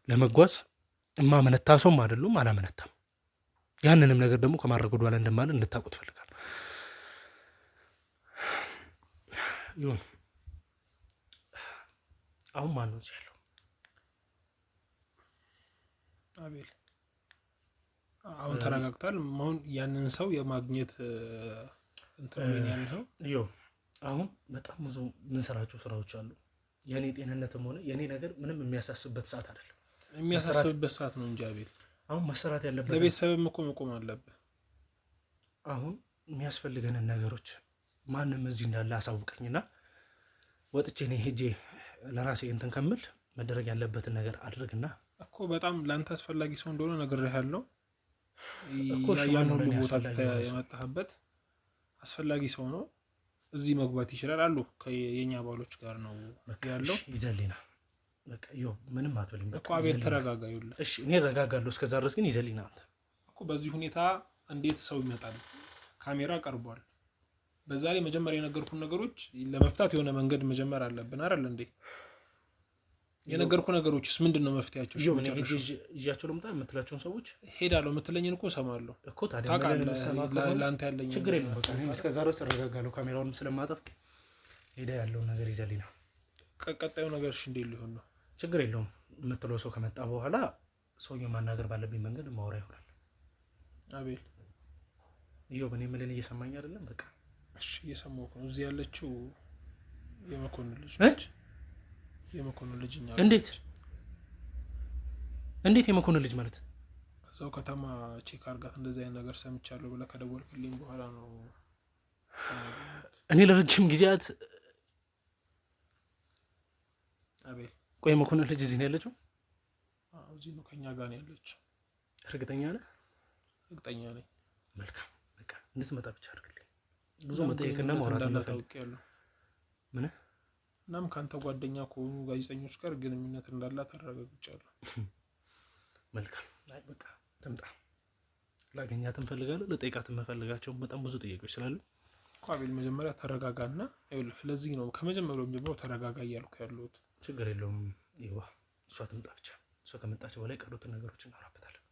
ለመጓዝ እማመነታ ሰውም አይደሉም፣ አላመነታም። ያንንም ነገር ደግሞ ከማድረግ ወደኋላ እንደማለን እንድታውቁት እፈልጋለሁ። ይሁን አሁን ማን ነው ያለው? አቤል አሁን ተረጋግቷል። አሁን ያንን ሰው የማግኘት እንትን ያለው አሁን በጣም ብዙ የምንሰራቸው ስራዎች አሉ። የኔ ጤንነትም ሆነ የኔ ነገር ምንም የሚያሳስብበት ሰዓት አይደለም። የሚያሳስብበት ሰዓት ነው እንጂ አቤል አሁን መሰራት ያለበት ለቤተሰብም እኮ መቆም አለብህ። አሁን የሚያስፈልገንን ነገሮች ማንም እዚህ እንዳለ አሳውቀኝና ወጥቼ እኔ ሄጄ ለራሴ እንትን ከምል መደረግ ያለበትን ነገር አድርግና እኮ በጣም ለአንተ አስፈላጊ ሰው እንደሆነ ነግሬሃለሁ። እኮ ያን ሁሉ ቦታ የመጣህበት አስፈላጊ ሰው ነው። እዚህ መግባት ይችላል አሉ። የኛ ባሎች ጋር ነው ያለው። ይዘሊና በቃ ምንም አትበልም እኮ አቤል ተረጋጋ። ይኸውልህ እሺ እኔ እረጋጋለሁ። እስከዛ ድረስ ግን ይዘሊና አንተ እኮ በዚህ ሁኔታ እንዴት ሰው ይመጣል? ካሜራ ቀርቧል። በዛ ላይ መጀመሪያ የነገርኩን ነገሮች ለመፍታት የሆነ መንገድ መጀመር አለብን አይደል እንዴ? የነገርኩ ነገሮችስ ምንድን ነው መፍትያቸው? ይዣቸው ልምጣ የምትላቸውን ሰዎች ሄዳለሁ የምትለኝን እኮ እሰማለሁ እኮ። ታዲያ ለአንተ ያለኝ ችግር የለም። በቃ እስከዛ ድረስ እረጋጋለሁ። ካሜራውንም ስለማጠፍ ሄዳ ያለውን ነገር ይዘሊና ቀጣዩ ነገር እንዴት ሊሆን ነው? ችግር የለውም። የምትለው ሰው ከመጣ በኋላ ሰውየው ማናገር ባለብኝ መንገድ ማውራ ይሆናል። አቤል በእኔ የምልህን እየሰማኝ አይደለም? በቃ እሺ እየሰማሁህ ነው። እዚህ ያለችው የመኮንን ልጅ ነች። የመኮንን ልጅ እንዴት የመኮንን ልጅ ማለት? እዛው ከተማ ቼክ አድርጋት እንደዚህ አይነት ነገር ሰምቻለሁ ብለህ ከደወልክልኝ በኋላ ነው። እኔ ለረጅም ጊዜያት አቤል ቆይ የመኮንን ልጅ እዚህ ነው ያለችው? እዚህ ነው ከኛ ጋር ነው ያለችው። እርግጠኛ ነህ? እርግጠኛ ነኝ። መልካም በቃ እንድትመጣ ብቻ አድርግልኝ። ብዙ መጠየቅና ማውራት ታውቂያለሁ። ምን እናም ከአንተ ጓደኛ ከሆኑ ጋዜጠኞች ጋር ግንኙነት እንዳላት አረጋግጫለሁ። መልካም በቃ ትምጣ። ላገኛት እንፈልጋለሁ። ለጠይቃት እንፈልጋቸው በጣም ብዙ ጥያቄዎች ስላሉ አቤል መጀመሪያ ተረጋጋና፣ ይኸውልህ ለዚህ ነው ከመጀመሪያውም ጀምሮ ተረጋጋ እያልኩ ያለሁት። ችግር የለውም። እሷ ትምጣ ብቻ። እሷ ከመጣች በኋላ የቀሩትን ነገሮች እናወራበታለን።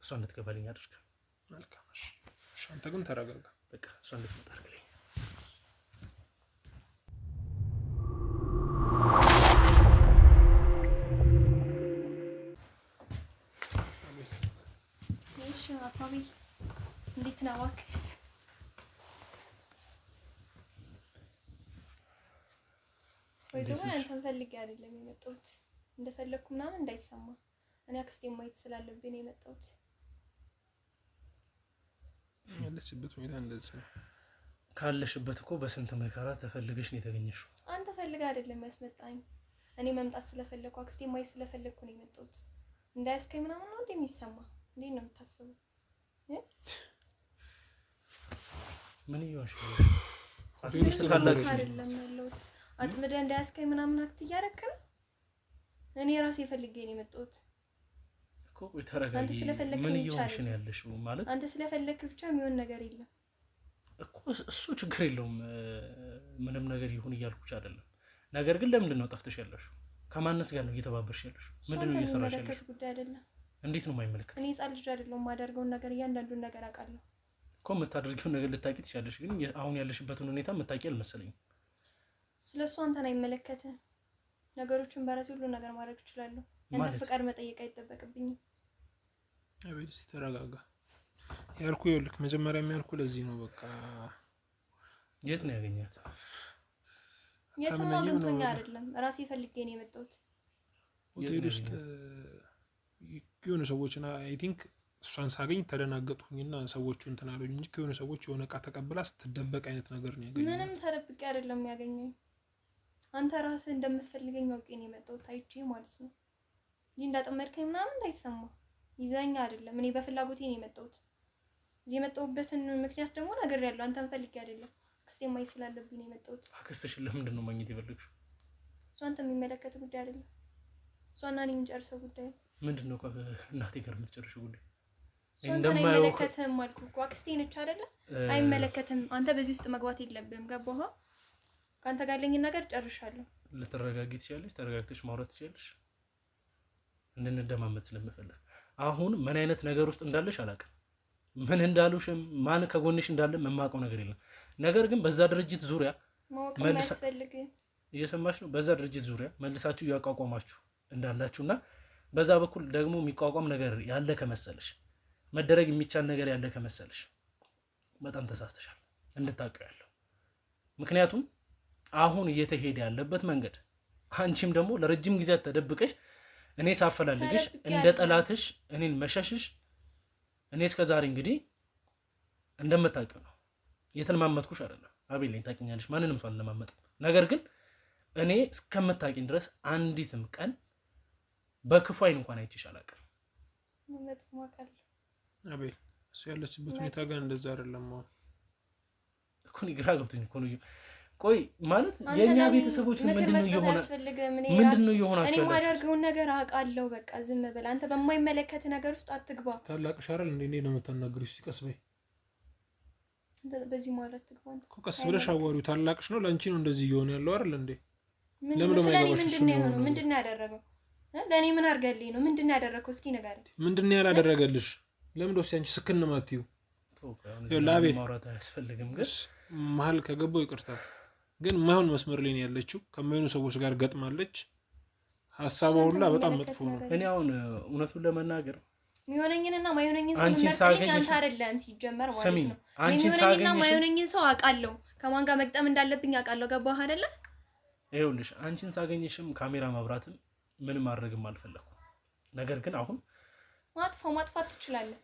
እሷ እንድትገባልኝ አድርግ። መልካም እሺ። አንተ ግን ተረጋጋ በቃ። እሷ እንድትመጣ አድርግልኝ። አቶ አቤል እንዴት ነው? እባክህ ወይዘሮ አንተን ፈልጌ አይደለም የመጣሁት። እንደፈለኩ ምናምን እንዳይሰማ እኔ አክስቴን ማየት ስላለብኝ ነው የመጣሁት። ያለችበት ሁኔታ እንደዚህ ነው። ካለሽበት እኮ በስንት መከራ ተፈልገሽ ነው የተገኘሽው። አንተ ፈልገህ አይደለም ያስመጣኝ። እኔ መምጣት ስለፈለኩ አክስቴን ማየት ስለፈለኩ ነው የመጣሁት። እንዳያስከኝ ምናምን ነው እንደሚሰማ እንዴት ነው የምታስበው? ምን ይዋሽ ነው? አይደለም ያለሁት አጥምደህ እንዳያስከኝ ምናምን አክት እያደረክ ነው። እኔ ራሴ ፈልጌ ነው የመጣሁት እኮ። ተረጋጊ። አንተ ስለፈለክ ምን ይዋሽ ነው ያለሽው? ማለት አንተ ስለፈለክ ብቻ የሚሆን ነገር የለም እኮ። እሱ ችግር የለውም ምንም ነገር ይሁን እያልኩሽ አይደለም። ነገር ግን ለምንድን ነው ጠፍተሽ ያለሽው? ከማንስ ጋር ነው እየተባበርሽ ያለሽው? ምንድን ነው እየሰራሽ ያለሽው? ጉዳይ አይደለም። እንዴት ነው የማይመለከት? እኔ ሕፃን ልጅ አይደለሁም። የማደርገውን ነገር እያንዳንዱን ነገር አውቃለሁ እኮ። የምታደርጊውን ነገር ልታውቂ ትችያለሽ፣ ግን አሁን ያለሽበትን ሁኔታ የምታውቂ አልመሰለኝም። ስለሱ አንተን አይመለከትም። ነገሮችን በራሴ ሁሉ ነገር ማድረግ እችላለሁ። ያንተ ፍቃድ መጠየቅ አይጠበቅብኝም። አቤል እስኪ ተረጋጋ። ያልኩህ ይኸውልህ መጀመሪያም ያልኩህ ለዚህ ነው። በቃ የት ነው ያገኛት? የትም አግኝቶኝ አይደለም፣ ራሴ ፈልጌ ነው የመጣሁት። ሆቴል ውስጥ የሆኑ ሰዎችን አይ ቲንክ እሷን ሳገኝ ተደናገጥኩኝና ሰዎቹ እንትን አሉኝ እንጂ ከሆኑ ሰዎች የሆነ እቃ ተቀብላ ስትደበቅ አይነት ነገር ነው ያገኘኝ። ምንም ተደብቄ አይደለም ያገኘኝ። አንተ ራስህ እንደምትፈልገኝ አውቄ ነው የመጣሁት፣ አይቼ ማለት ነው እንጂ እንዳጠመድከኝ ምናምን እንዳይሰማ ይዘኛ አይደለም። እኔ በፍላጎቴ ነው የመጣሁት። እዚህ የመጣሁበትን ምክንያት ደግሞ ነግሬያለሁ። አንተን ፈልጌ አይደለም፣ አክስቴን ማየት ስላለብኝ ነው የመጣሁት። አክስትሽን ለምንድን ነው ማግኘት የፈለግሽው? እሷ አንተ የሚመለከት ጉዳይ አይደለም። እሷና እኔ የምንጨርሰው ጉዳይ ነው። ምንድን ነው እናቴ ጋር የምትጨርሽው ጉዳይ? እሷን አይመለከትም አልኩህ እኮ። አክስቴ ነች አይደለ? አይመለከትም። አንተ በዚህ ውስጥ መግባት የለብህም። ገባህ? ከአንተ ጋር ያለኝን ነገር ጨርሻለሁ። ልትረጋጊ ትችያለሽ፣ ተረጋግተሽ ማውራት ትችያለሽ። እንድንደማመጥ ስለምፈልግ አሁን ምን አይነት ነገር ውስጥ እንዳለሽ አላውቅም። ምን እንዳሉሽም ማን ከጎንሽ እንዳለ የማውቀው ነገር የለም። ነገር ግን በዛ ድርጅት ዙሪያ ማወቅ የማያስፈልግ እየሰማሽ ነው። በዛ ድርጅት ዙሪያ መልሳችሁ እያቋቋማችሁ እንዳላችሁና በዛ በኩል ደግሞ የሚቋቋም ነገር ያለ ከመሰለሽ፣ መደረግ የሚቻል ነገር ያለ ከመሰለሽ በጣም ተሳስተሻል። እንድታውቀው ያለው ምክንያቱም አሁን እየተሄደ ያለበት መንገድ አንቺም ደግሞ ለረጅም ጊዜ ተደብቀሽ እኔ ሳፈላልግሽ እንደ ጠላትሽ እኔን መሸሽሽ እኔ እስከዛሬ እንግዲህ እንደምታውቂው ነው። የተለማመጥኩሽ አይደለም አቤል፣ ታውቂኛለሽ። ማንንም ሰው አልለማመጥም። ነገር ግን እኔ እስከምታውቂኝ ድረስ አንዲትም ቀን በክፉ አይን እንኳን አይቼሽ አላውቅም። አቤል እሱ ያለችበት ሁኔታ ጋር እንደዛ አይደለም እኮ እኔ ግራ ገብቶኝ እኮ ነው። ቆይ ማለት የኛ ቤተሰቦች ምንድነው እየሆናችሁ እኔ ማደርገውን ነገር አውቃለሁ። በቃ ዝም በል አንተ። በማይመለከት ነገር ውስጥ አትግባ። ታላቅሽ አይደል እንዴ ነው የምታናግሪው? እስኪ ቀስ በይ። በዚህ ማለት ትግባ አንተ እኮ ቀስ ብለሽ አዋሪው። ታላቅሽ ነው፣ ለአንቺ ነው እንደዚህ እየሆነ ያለው አይደል እንዴ? ለምን ነው ምንድነው ያደረገው? ለኔ ምን አድርገልኝ ነው? ምንድነው ያደረከው? እስኪ ንገረኝ። ምንድነው ያላደረገልሽ? ለምን ደስ ያንቺ ስክን ማትዩ? ለአቤል ማውራት አያስፈልግም፣ ግን መሀል ከገባው ይቅርታ። ግን ማይሆን መስመር ላይ ነው ያለችው። ከማይሆኑ ሰዎች ጋር ገጥማለች። ሀሳቧ ሁላ በጣም መጥፎ ነው። እኔ አሁን እውነቱን ለመናገር ሚሆነኝንና ማይሆነኝን ሰው መርጠልኝ አንተ አይደለም ሲጀመር ማለት ነው። ሚሆነኝና ማይሆነኝን ሰው አውቃለሁ። ከማን ጋር መግጠም እንዳለብኝ አውቃለሁ። ገባህ አይደለ? ይኸውልሽ አንቺን ሳገኝሽም ካሜራ ማብራትም ምንም ማድረግም አልፈለኩም። ነገር ግን አሁን ማጥፋት ትችላለህ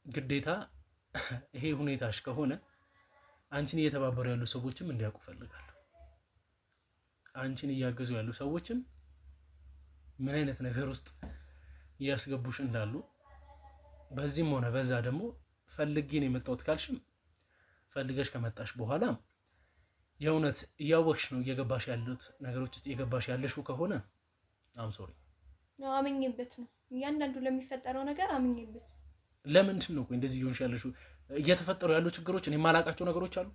ግዴታ። ይሄ ሁኔታሽ ከሆነ አንቺን እየተባበሩ ያሉ ሰዎችም እንዲያውቁ ፈልጋለሁ። አንቺን እያገዙ ያሉ ሰዎችም ምን አይነት ነገር ውስጥ እያስገቡሽ እንዳሉ በዚህም ሆነ በዛ ደግሞ ፈልጌ ነው የመጣሁት ካልሽም ፈልገሽ ከመጣሽ በኋላ የእውነት እያወቅሽ ነው እየገባሽ ያሉት ነገሮች ውስጥ እየገባሽ ያለሽው ከሆነ አም ሶሪ ነው። አምኜበት ነው እያንዳንዱ ለሚፈጠረው ነገር አምኜበት። ለምንድን ነው እንደዚህ እየሆንሽ ያለሽው? እየተፈጠሩ ያሉ ችግሮች እኔ የማላውቃቸው ነገሮች አሉ።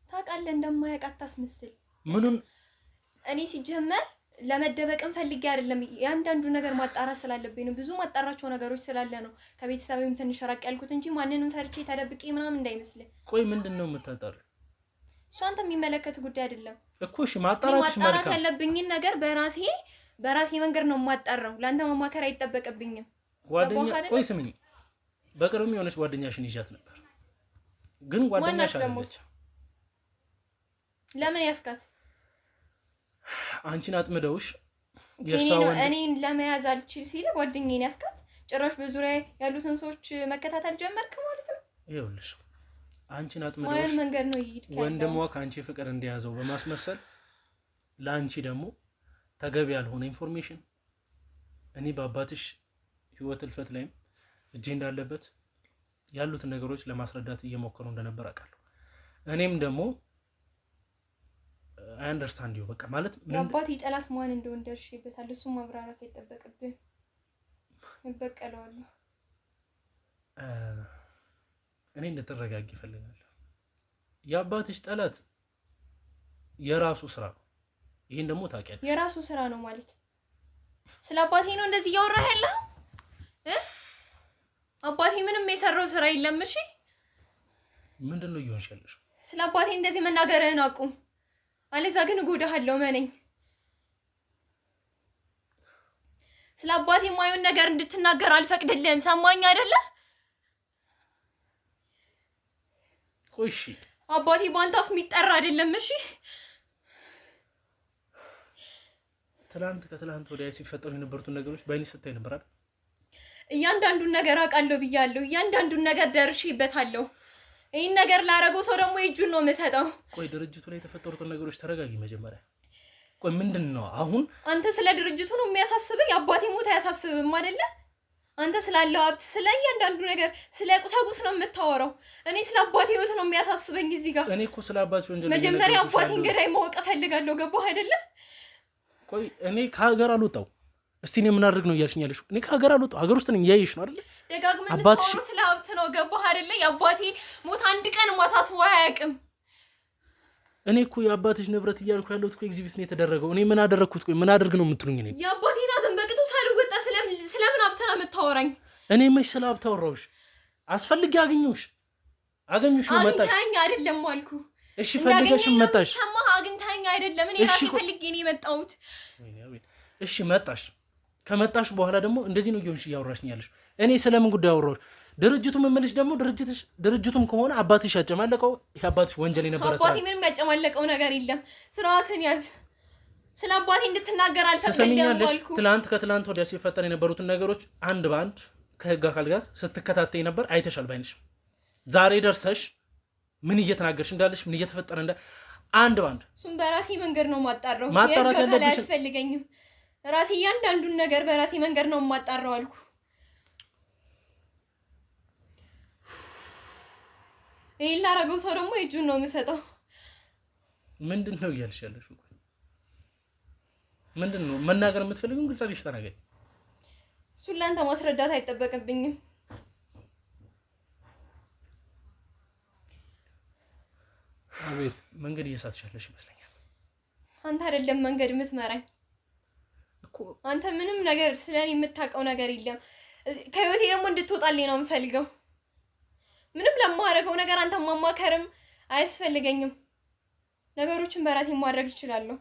ታውቃለህ፣ እንደማያውቅ አታስመስል። ምኑን? እኔ ሲጀመር ለመደበቅም ፈልጌ አይደለም። ያንዳንዱ ነገር ማጣራት ስላለብኝ ነው። ብዙ ማጣራቸው ነገሮች ስላለ ነው ከቤተሰብም ትንሽ ራቅ ያልኩት እንጂ ማንንም ፈርቼ ተደብቄ ምናምን እንዳይመስልህ። ቆይ ምንድን ነው የምታጣሪው? እሱ አንተ የሚመለከት ጉዳይ አይደለም እኮ። እሺ ማጣራት ያለብኝን ነገር በራሴ መንገድ ነው የማጣራው። ለአንተ መማከር አይጠበቅብኝም። ጓደኛ ቆይ ስምኝ፣ በቅርብ የሆነች ጓደኛሽን ይዣት ነበር። ግን ጓደኛሽ አይደለች። ለምን ያስካት? አንቺን አጥምደውሽ እኔን ለመያዝ አልችል ሲል ጓደኛዬን ያስካት። ጭራሽ በዙሪያ ያሉትን ሰዎች መከታተል ጀመርክ ማለት ነው። ይኸውልሽ አንቺን አጥምደውሽ መንገድ ነው ይሄድ ወንድሟ ከአንቺ ፍቅር እንደያዘው በማስመሰል ለአንቺ ደግሞ ተገቢ ያልሆነ ኢንፎርሜሽን እኔ በአባትሽ ህይወት እልፈት ላይም እጄ እንዳለበት ያሉትን ነገሮች ለማስረዳት እየሞከሩ እንደነበር አውቃለሁ። እኔም ደግሞ አይ አንደርስታንድ ዩ በቃ ማለት ምን አባቴ ጠላት ማን እንደሆነ ደርሼበታል። እሱ ማብራራት አይጠበቅብኝ። እንበቀለዋለሁ። እኔ እንድትረጋጊ እፈልጋለሁ። የአባትሽ ጠላት የራሱ ስራ ነው። ይሄን ደግሞ ታውቂያለሽ። የራሱ ስራ ነው ማለት ስለ አባቴ ነው እንደዚህ እያወራህ ያለው? አባቴ ምንም የሰራው ስራ የለም። እሺ ምንድነው እየሆንሽ ያለሽው? ስለ አባቴ እንደዚህ መናገርህን አቁም፣ አለዛ ግን እጎዳሃለሁ። መነኝ ስለ አባቴ የማይሆን ነገር እንድትናገር አልፈቅድልህም። ሰማኝ አይደለ? ቆይ እሺ አባቴ በአንተ አፍ የሚጠራ አይደለም። እሺ ከትላንት ወዲያ ሲፈጠሩ የነበሩትን ነገሮች በአይኔ ስታይ ነበር አይደል? እያንዳንዱን ነገር አውቃለሁ ብያለሁ። እያንዳንዱን ነገር ደርሼበታለሁ። ይህን ነገር ላደረገው ሰው ደግሞ እጁን ነው የምሰጠው። ቆይ ድርጅቱ ላይ የተፈጠሩትን ነገሮች ተረጋጊ መጀመሪያ። ቆይ ምንድን ነው አሁን? አንተ ስለ ድርጅቱ ነው የሚያሳስብህ? የአባቴ ሞት አያሳስብም አይደለ? አንተ ስላለው ሀብት፣ ስለ እያንዳንዱ ነገር፣ ስለ ቁሳቁስ ነው የምታወራው። እኔ ስለ አባቴ ህይወት ነው የሚያሳስበኝ እዚህ ጋር። እኔ እኮ ስለ አባቴ ወንጀል መጀመሪያ አባቴን ገዳይ ማወቅ እፈልጋለሁ። ገባህ አይደለ? ቆይ እኔ ከሀገር አልወጣሁ። እስቲ እኔ ምን አድርግ ነው እያልሽኝ ያለሽው? እኔ ከሀገር አልወጣሁ። ሀገር ውስጥ ነኝ፣ እያየሽ ነው አይደለ? ደጋግመህ የምታወሩ ስለ ሀብት ነው። ገባህ አይደለ? የአባቴ ሞት አንድ ቀን ማሳስቦ አያውቅም። እኔ እኮ የአባትሽ ንብረት እያልኩ ያለሁት እኮ ኤግዚቢት ነው የተደረገው። እኔ ምን አደረግኩት? ቆይ ምን አድርግ ነው የምትሉኝ? እኔ የአባቴን ሀዘን በቅጡ ሳልወጣ ስለምን ሀብት ነው የምታወራኝ? እኔ መች ስለ ሀብት አወራሁሽ? አስፈልጌ አገኘሁሽ ነው መጣሽ? አግኝተኸኝ አይደለም አልኩ። እሺ ፈልገሽም መጣሽ? ሰማህ? አግኝተኸኝ አይደለም። እኔ ራሴ ፈልጌ ነው የመጣሁት። እሺ መጣሽ። ከመጣሽ በኋላ ደግሞ እንደዚህ ነው እየሆንሽ እያወራሽኝ ያለሽ። እኔ ስለምን ጉዳይ አወራሁሽ? ድርጅቱ መመለሽ ደግሞ ድርጅቱም ከሆነ አባትሽ ያጨማለቀው ይሄ አባትሽ ወንጀል የነበረ ሰው። አባቴ ምንም ያጨማለቀው ነገር የለም። ስርዓትን ያዝ። ስለ አባቴ እንድትናገር አልፈቅድልህም አልኩ። ከትላንት ወዲያ ሲፈጠር የነበሩትን ነገሮች አንድ በአንድ ከህግ አካል ጋር ስትከታተይ ነበር፣ አይተሻል ባይንሽ። ዛሬ ደርሰሽ ምን እየተናገርሽ እንዳለሽ ምን እየተፈጠረ አንድ በአንድ እሱም በራሴ መንገድ ነው ማጣራው። ማጣራት ያለብሽ አያስፈልገኝም። ራሴ እያንዳንዱን ነገር በራሴ መንገድ ነው የማጣራው አልኩ። ይሄን ላደረገው ሰው ደግሞ እጁን ነው የምሰጠው። ምንድን ነው እያልሽ ያለሽው? ምንድን ነው መናገር የምትፈልጊው? ግልጽ አድርገሽ ተናገሪ። እሱን ለአንተ ማስረዳት አይጠበቅብኝም። አቤት መንገድ እየሳትሻለሽ ይመስለኛል። አንተ አይደለም መንገድ የምትመራኝ እኮ። አንተ ምንም ነገር ስለኔ የምታውቀው ነገር የለም። ከህይወቴ ደግሞ እንድትወጣልኝ ነው የምፈልገው። ምንም ለማደርገው ነገር አንተ ማማከርም አያስፈልገኝም። ነገሮችን በራሴ ማድረግ እችላለሁ።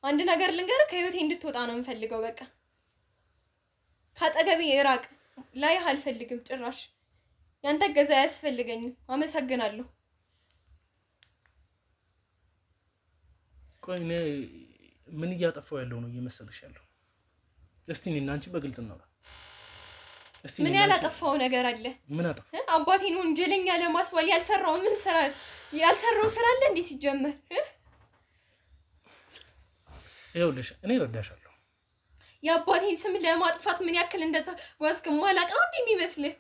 አንድ ነገር ልንገርህ፣ ከህይወቴ እንድትወጣ ነው የምፈልገው። በቃ ካጠገቤ እራቅ። ላይህ አልፈልግም ጭራሽ። ያንተ እገዛ አያስፈልገኝም። አመሰግናለሁ። ቆይ እኔ ምን እያጠፋው ያለው ነው እየመሰለሽ ያለው? እስቲ እኔና አንቺ በግልጽ እናውራ። እስቲ ምን ያላጠፋው ነገር አለ? ምን አጠፋ? አባቴን ወንጀለኛ ለማስባል ያልሰራው ስራ አለ እንዴ ሲጀመር? ይኸውልሽ እኔ እረዳሻለሁ። የአባቴን ስም ለማጥፋት ምን ያክል እንደተጓዝክ ማላቅ ነው እንዴ የሚመስልህ?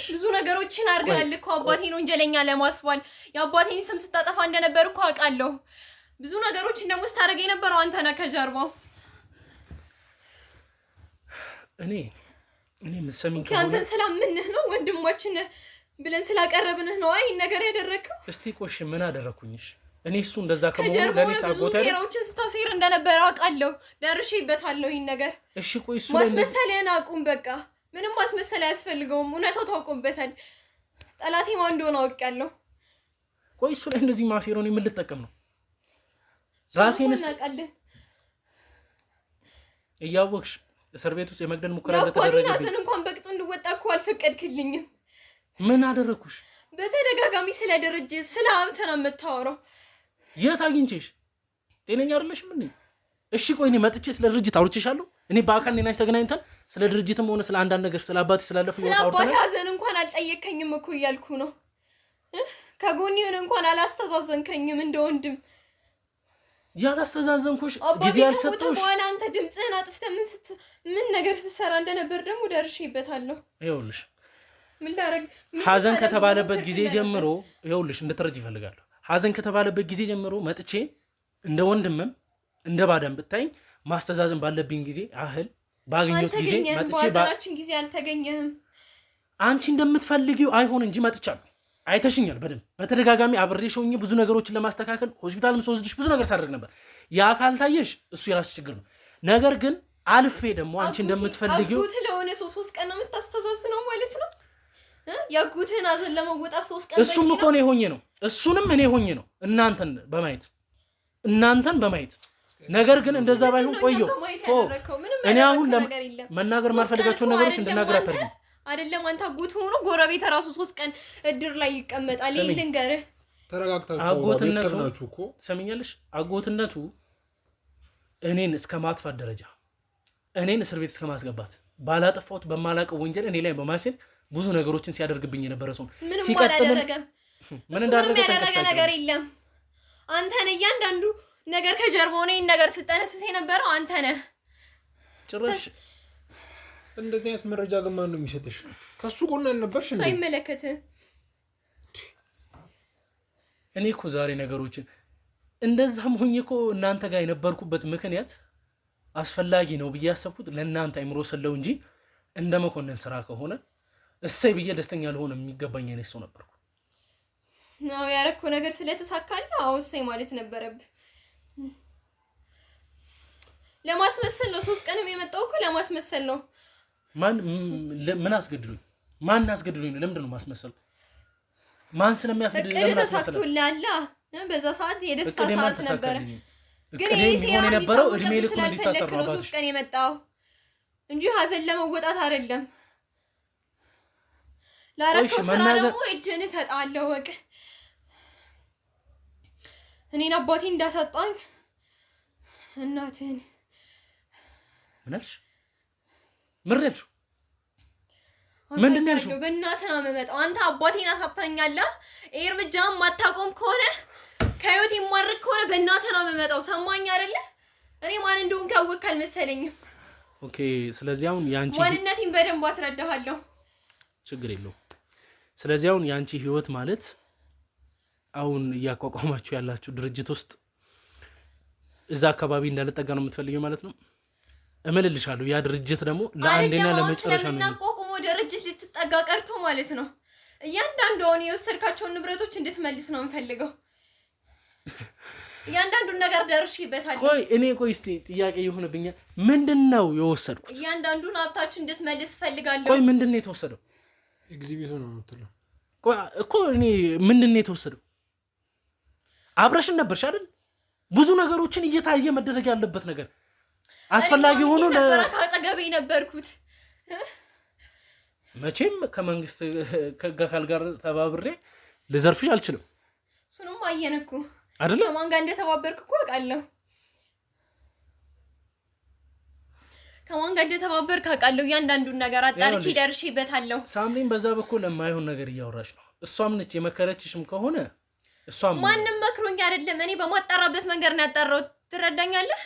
ብዙ ነገሮችን አድርገሃል እኮ አባቴን ወንጀለኛ ለማስባል። የአባቴን ስም ስታጠፋ እንደነበር እኮ አውቃለሁ። ብዙ ነገሮችን ደግሞ ስታደርግ የነበረው አንተ ነህ ከጀርባው። እኔ የምትሰሚኝ ከሆነ አንተን ስላምንህ ነው ወንድማችን ብለን ስላቀረብንህ ነው አይ ነገር ያደረግከው። እስቲ ቆሽ ምን አደረኩኝሽ? እኔ እሱ እንደዛ ከመሆኑ ለኔ ሳጎታ ሴራዎችን ስታሴር እንደነበረ አውቃለሁ። ደርሼበታለሁ ይሄን ነገር። እሺ ቆይ እሱ ማስመሰልህን አቁም በቃ። ምንም ማስመሰል አያስፈልገውም። እውነታው ታውቆበታል። ጠላቴ ማን እንደሆነ አውቄያለሁ። ቆይ እሱ ላይ እንደዚህ ማሴሮን ምን ልጠቀም ነው? ራሴንስ እያወቅሽ እስር ቤት ውስጥ የመግደል ሙከራ እንደተደረገብኝ ያባቴን እንኳን በቅጡ እንድወጣ እኮ አልፈቀድክልኝም። ምን አደረኩሽ? በተደጋጋሚ ስለ ድርጅት ስለ ሀብት ነው የምታወራው። የት አግኝቼሽ? ጤነኛ አይደለሽም እንዴ? እሺ ቆይ እኔ መጥቼ ስለ ድርጅት አውርቼሻለሁ? እኔ በአካል እኔና አንቺ ተገናኝተን ስለ ድርጅትም ሆነ ስለ አንዳንድ ነገር ስለ አባቴ ስላለፈው ስለ አባቴ ሀዘን እንኳን አልጠየከኝም እኮ እያልኩ ነው። ከጎኔ ሆነ እንኳን አላስተዛዘንከኝም እንደ ወንድም። ያላስተዛዘንኩሽ ጊዜ ያልሰጠሁሽ በኋላ አንተ ድምፅህን አጥፍተህ ምን ነገር ስትሰራ እንደነበር ደግሞ ደርሼበታለሁ። ይኸውልሽ ምን ላደርግ ሀዘን ከተባለበት ጊዜ ጀምሮ ይኸውልሽ እንድትረጅ ይፈልጋለሁ። ሀዘን ከተባለበት ጊዜ ጀምሮ መጥቼ እንደ ወንድምም እንደ ባዳም ብታይኝ ማስተዛዘን ባለብኝ ጊዜ አህል ባገኘሁት ጊዜ መጥቼ ባዛራችን ጊዜ አልተገኘህም። አንቺ እንደምትፈልጊው አይሆን እንጂ መጥቻለሁ። አይተሽኛል በደንብ በተደጋጋሚ አብሬሽ ሆኜ ብዙ ነገሮችን ለማስተካከል ሆስፒታልም ስወስድሽ ብዙ ነገር ሳደርግ ነበር። ያ ካልታየሽ እሱ የራስሽ ችግር ነው። ነገር ግን አልፌ ደግሞ አንቺ እንደምትፈልጊው አጉት ለሆነ 3 ቀን ነው የምታስተዛዝነው ማለት ነው። ያጉትን ሀዘን ለመወጣት 3 ቀን እሱም እኮ እኔ ሆኜ ነው እሱንም እኔ ሆኜ ነው እናንተን በማየት ነገር ግን እንደዛ ባይሆን ቆየው እኔ አሁን መናገር ማልፈልጋቸውን ነገሮች እንድናገር አታርጊ። አይደለም አንተ አጎት ሆኖ ጎረቤት ራሱ 3 ቀን እድር ላይ ይቀመጣል። ይሄን ልንገርህ፣ ተረጋግታችሁ ቤተሰብናችሁ እኮ ሰምኛለሽ። አጎትነቱ እኔን እስከ ማጥፋት ደረጃ እኔን እስር ቤት እስከ ማስገባት ባላጠፋሁት በማላውቀው ወንጀል እኔ ላይ በማሰል ብዙ ነገሮችን ሲያደርግብኝ የነበረ ሰው ሲቀጥል ምን እንዳደረገ ነገር የለም። አንተ ነህ እያንዳንዱ ነገር ከጀርባው ነኝ ነገር ስጠነስስ የነበረው አንተ ነህ። ጭራሽ እንደዚህ አይነት መረጃ ግን ማን ነው የሚሰጥሽ? ከሱ ጎን አልነበርሽ እንዴ? ሳይመለከትህ እኔ እኮ ዛሬ ነገሮችን እንደዛም ሆኜ እኮ እናንተ ጋር የነበርኩበት ምክንያት አስፈላጊ ነው ብዬ ያሰብኩት ለእናንተ አይምሮ ስለው እንጂ እንደ መኮንን ስራ ከሆነ እሰይ ብዬ ደስተኛ ልሆን የሚገባኝ አይነት ሰው ነበርኩ። ነው ያረከው ነገር ስለተሳካለ አዎ እሰይ ማለት ነበረብህ። ለማስመሰል ነው 3 ቀንም የመጣው እኮ ለማስመሰል ነው። ምን አስገድሉኝ? ማን አስገድሉኝ? ለምንድን ነው ማስመሰል? ማን ስለሚያስገድሉኝ? ለምን ተሳክቶልሃል? በዛ ሰዓት የደስታ ሰዓት ነበር። ግን ይሄ ሴራ የነበረው እድሜ ልኩ እንዲታሰር ነው 3 ቀን የመጣው እንጂ ሀዘን ለመወጣት አይደለም። ላረከው ስራ ደግሞ እጅን እሰጣለሁ። ወቅ እኔን አባቴ እንዳሰጣኝ እናትን ምንልሽ? ምንልሽ? ምንድን ያልሽው? በእናትህ ነው የምመጣው። አንተ አባቴን አሳጣኛለህ። ይሄ እርምጃም ማታቆም ከሆነ ከህይወት የማርክ ከሆነ በእናትህ ነው የምመጣው። ሰማኝ አይደለ? እኔ ማን እንደሆንክ ያወቅህ አልመሰለኝም። ኦኬ ስለዚህ አሁን ያንቺ ማንነቴን በደንብ አስረዳሃለሁ። ችግር የለውም። ስለዚህ አሁን ያንቺ ህይወት ማለት አሁን እያቋቋማችሁ ያላችሁ ድርጅት ውስጥ እዛ አካባቢ እንዳልጠጋ ነው የምትፈልጊው ማለት ነው? እመልልሻለሁ። ያ ድርጅት ደግሞ ለአንዴና ለመጨረሻ ነው። ስለምናቋቁመው ድርጅት ልትጠጋ ቀርቶ ማለት ነው እያንዳንዱ አሁን የወሰድካቸውን ንብረቶች እንድትመልስ ነው የምፈልገው። እያንዳንዱን ነገር ደርሼበታለሁ። ቆይ እስቲ ጥያቄ ይሆንብኛል። ምንድነው የወሰድኩት? እያንዳንዱን ሀብታችን እንድትመልስ ፈልጋለሁ። ቆይ ምንድነው የተወሰደው? ኤግዚቢሽኑ ነው የምትለው? ቆይ እኮ እኔ ምንድነው የተወሰደው? አብረሽን ነበርሽ አይደል? ብዙ ነገሮችን እየታየ መደረግ ያለበት ነገር አስፈላጊ ሆኖ ከአጠገቤ ነበርኩት። መቼም ከመንግስት ከጋካል ጋር ተባብሬ ልዘርፍሽ አልችልም። እሱንም አየን እኮ አይደለ? ከማን ጋር እንደተባበርክ እኮ አውቃለሁ። ከማን ጋር እንደተባበርክ አውቃለሁ። እያንዳንዱን ነገር አጣርቼ ደርሼበታለሁ። ሳምሪን በዛ በኩል ለማይሆን ነገር እያወራች ነው። እሷም ነች የመከረችሽም ከሆነ እሷም ማንም መክሮኝ አይደለም። እኔ በማጣራበት መንገድ ነው ያጣራሁት። ትረዳኛለህ?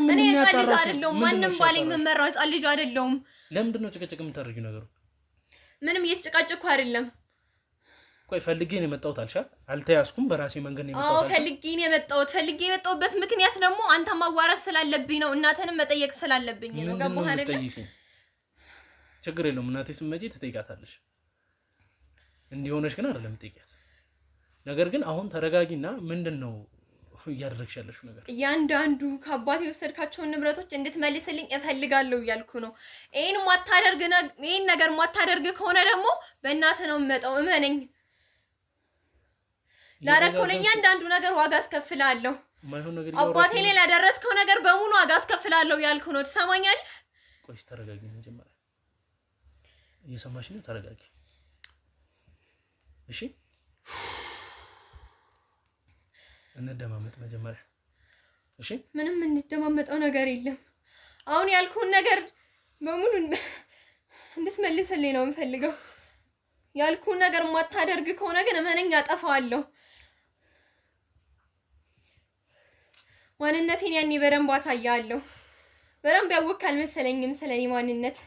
እኔ ህፃን ልጅ አይደለሁም። ማንም ባለኝ መመራው ህፃን ልጅ አይደለሁም። ለምንድን ነው ጭቅጭቅ የምታደርጊው ነገሩ? ምንም እየተጨቃጨኩ አይደለም። ቆይ ፈልጌ ነው የመጣሁት አልሻ? አልተያዝኩም፣ በራሴ መንገድ ነው የመጣሁት። አዎ ፈልጌ ነው የመጣሁት። ፈልጌ የመጣሁበት ምክንያት ደግሞ አንተ ማዋራት ስላለብኝ ነው። እናትንም መጠየቅ ስላለብኝ ነው። ገባህ አይደል? ችግር የለውም። እናቴ ስትመጪ ትጠይቃታለሽ። እንዲሆነሽ ግን አይደለም ትጠይቂያት። ነገር ግን አሁን ተረጋጊና ምንድነው እያደረግሽ ያለሽው ነገር? እያንዳንዱ ከአባቴ የወሰድካቸውን ንብረቶች እንድትመልስልኝ እፈልጋለሁ እያልኩ ነው። ይሄን ነገር ማታደርግ ከሆነ ደግሞ በእናትህ ነው የምመጣው። እመነኝ። ላረከው ለእያንዳንዱ ነገር ዋጋ አስከፍላለሁ። አባቴ ላይ ላደረስከው ነገር በሙሉ ዋጋ አስከፍላለሁ እያልኩ ነው። ትሰማኛለህ? ቆይ ተረጋጊ። መጀመሪያ እየሰማሽ ነው? ተረጋጊ እሺ። እንደማመጥ መጀመሪያ እሺ። ምንም እንደማመጣው ነገር የለም። አሁን ያልኩን ነገር በሙሉ እንድትመልስልኝ ነው የምፈልገው። ያልኩን ነገር ማታደርግ ከሆነ ግን እመነኝ አጠፋዋለሁ። ማንነቴን ያኔ በደንብ አሳያለሁ። በደንብ ያወቅህ አልመሰለኝም ስለኔ ማንነት።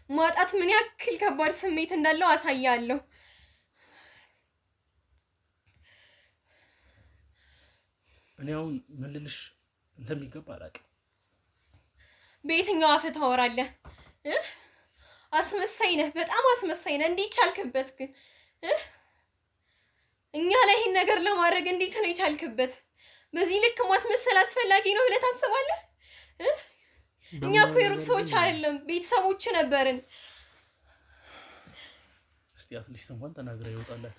ማጣት ምን ያክል ከባድ ስሜት እንዳለው አሳያለሁ። እኔ አሁን ምን ልልሽ እንደሚገባ አላውቅም። በየትኛው አፍ ታወራለህ? አስመሳይ ነህ፣ በጣም አስመሳይ ነህ። እንዴት ቻልክበት ግን? እኛ ላይ ይሄን ነገር ለማድረግ እንዴት ነው የቻልክበት? በዚህ ልክ ማስመሰል አስፈላጊ ነው ብለህ ታስባለህ? እኛ እኮ የሩቅ ሰዎች አይደለም፣ ቤተሰቦች ነበርን። እስቲ አትሊስት እንኳን ተናግራ ይወጣላት።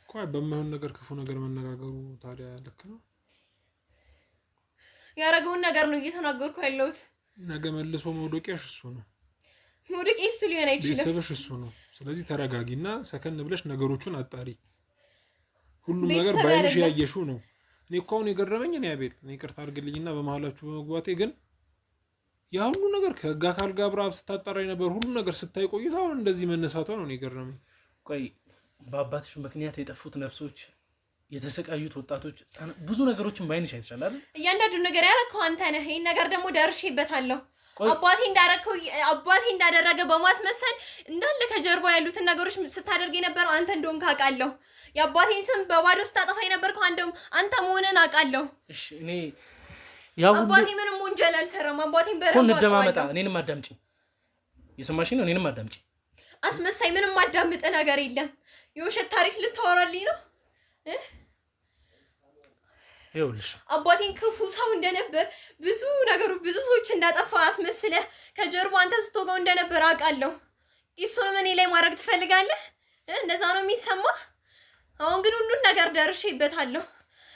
ቆይ በማይሆን ነገር ክፉ ነገር መነጋገሩ ታዲያ ልክ ነው? ያረገውን ነገር ነው እየተናገርኩ ያለሁት። ነገ መልሶ መውደቂያሽ እሱ ነው። መውደቂያ እሱ ሊሆን አይችልም። ቤተሰብሽ እሱ ነው። ስለዚህ ተረጋጊና ሰከን ብለሽ ነገሮቹን አጣሪ። ሁሉም ነገር ባይንሽ ያየሽው ነው። እኔ እኮ አሁን የገረመኝ እኔ አቤል፣ እኔ ይቅርታ አድርግልኝና በመሀላችሁ በመግባቴ ግን ያ ሁሉ ነገር ከህግ አካል ጋር አብራ ስታጣራ የነበር ሁሉ ነገር ስታይ ቆይታ አሁን እንደዚህ መነሳቷ ነው እኔ የገረመኝ። ቆይ በአባትሽ ምክንያት የጠፉት ነፍሶች፣ የተሰቃዩት ወጣቶች፣ ብዙ ነገሮችን ባይንሽ አይተሻል አይደል? እያንዳንዱ ነገር ያረከው አንተ ነህ። ይሄን ነገር ደግሞ ደርሼበታለሁ። አባቴ እንዳደረገ በማስመሰል እንዳለ ከጀርባ ያሉትን ነገሮች ስታደርግ የነበረው አንተ እንደሆንክ አውቃለሁ። የአባቴን ስም በባዶ ስታጠፋ የነበርከው አንተ መሆንን አውቃለሁ። እሺ እኔ አባቴ ምንም ወንጀል አልሰራም። አባቴን በረባ እንደማመጣ እኔንም አዳምጪኝ። የሰማሽኝ ነው? እኔንም አዳምጪኝ። አስመሳይ፣ ምንም አዳምጥ ነገር የለም። የውሸት ታሪክ ልታወራልኝ ነው? ይኸውልሽ አባቴን ክፉ ሰው እንደነበር ብዙ ሰዎች እንዳጠፋ አስመስለህ ከጀርባ አንተ ስትወጋው እንደነበር አውቃለሁ። እሱንም እኔ ላይ ማድረግ ትፈልጋለህ? እንደዛ ነው የሚሰማህ? አሁን ግን ሁሉን ነገር ደርሼበታለሁ።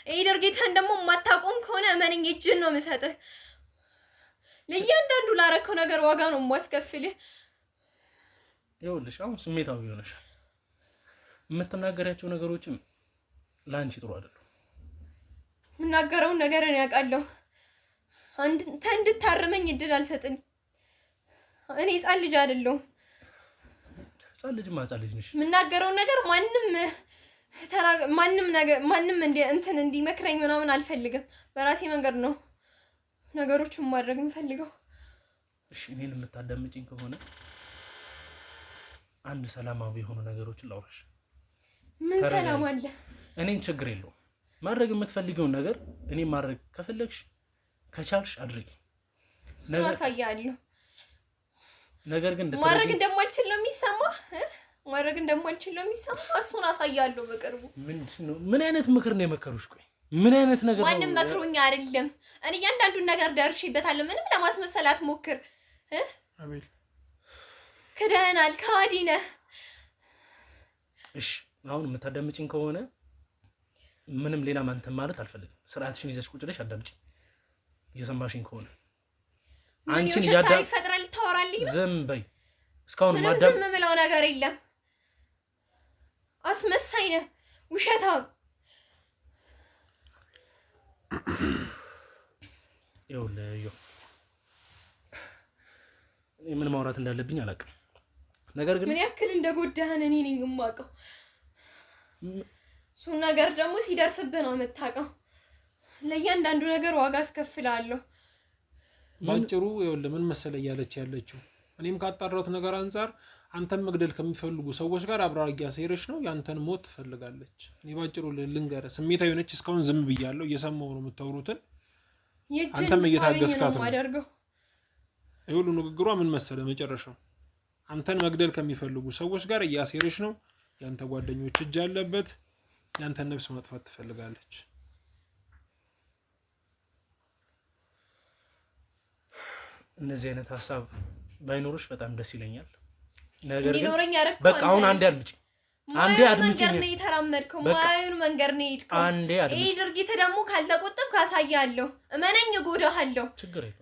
ይሄ ድርጊትህን ደግሞ የማታቆም ከሆነ እመነኝ እጅን ነው የምሰጥህ። ለእያንዳንዱ ላረከው ነገር ዋጋ ነው የማስከፍልህ። ይኸውልሽ አሁን ስሜታዊ ሆነሻል። የምትናገሪያቸው ነገሮችም ለአንቺ ጥሩ አይደለም። የምናገረውን ነገር እኔ አውቃለሁ። አንተ እንድታርመኝ እድል አልሰጥም። እኔ ህፃን ልጅ አይደለሁም። ህፃን ልጅ ነሽ። የምናገረውን ነገር ማንም ማንም እንትን እንዲመክረኝ ምናምን አልፈልግም። በራሴ መንገድ ነው ነገሮችን ማድረግ የምፈልገው። እሺ እኔን የምታዳምጪኝ ከሆነ አንድ ሰላማዊ የሆኑ ነገሮችን ላውራሽ። ምን ሰላም አለ? እኔን ችግር የለውም ማድረግ የምትፈልጊውን ነገር እኔ ማድረግ ከፈለግሽ ከቻልሽ አድርጊ። ነገር አሳያለሁ። ነገር ግን ማድረግ እንደማልችል ነው የሚሰማህ? ማድረግ እንደማልችል ነው የሚሰማህ? እሱን አሳያለሁ በቅርቡ። ምንድነው? ምን አይነት ምክር ነው የመከሩሽ? ቆይ ምን አይነት ነገር ነው? ማንም መክሮኝ አይደለም። እኔ እያንዳንዱን ነገር ደርሼበታለሁ። ምንም ለማስመሰል አትሞክር። አቤል ክደናል፣ ከሃዲ ነህ። እሺ አሁን የምታዳምጪኝ ከሆነ ምንም ሌላ ማንተም ማለት አልፈልግም። ስርዓትሽን ይዘሽ ቁጭ ብለሽ አዳምጪኝ። እየሰማሽኝ ከሆነ አንቺን ታሪክ ፈጥረህ ልታወራልኝ ነው? ዝም በይ። እስካሁን ዝም የምለው ነገር የለም። አስመሳይ ነህ፣ ውሸታም። ይኸውልህ ምን ማውራት እንዳለብኝ አላውቅም። ነገር ግን ምን ያክል እንደጎዳህን እኔ ነኝ የማውቀው። እሱን ነገር ደግሞ ሲደርስብህ ነው የምታውቀው። ለእያንዳንዱ ነገር ዋጋ አስከፍላለሁ። ባጭሩ ይኸውልህ ምን መሰለህ እያለች ያለችው፣ እኔም ካጣራሁት ነገር አንፃር አንተን መግደል ከሚፈልጉ ሰዎች ጋር አብራ እያሴረች ነው። ያንተን ሞት ትፈልጋለች። እኔ ባጭሩ ልንገርህ፣ ስሜታዊ ነች። እስካሁን ዝም ብያለሁ፣ እየሰማሁ ነው የምታወሩትን። አንተም እየታገስካት ነው። ይኸውልህ ንግግሯ ምን መሰለህ መጨረሻው፣ አንተን መግደል ከሚፈልጉ ሰዎች ጋር እያሴረች ነው። ያንተ ጓደኞች እጅ አለበት። ያንተን ነፍስ ማጥፋት ትፈልጋለች። እነዚህ አይነት ሀሳብ ባይኖርሽ በጣም ደስ ይለኛል። ነገር ግን በቃ አሁን አንዴ አድምጪኝ። አንዴ አድምጪኝ። ነው የተራመድከው፣ ማዩን መንገድ ነው የሄድከው። አንዴ አድምጪኝ። ይሄ ድርጊት ደግሞ ካልተቆጠብክ አሳያለሁ። እመነኝ፣ እጎዳሃለሁ። ችግር የለውም።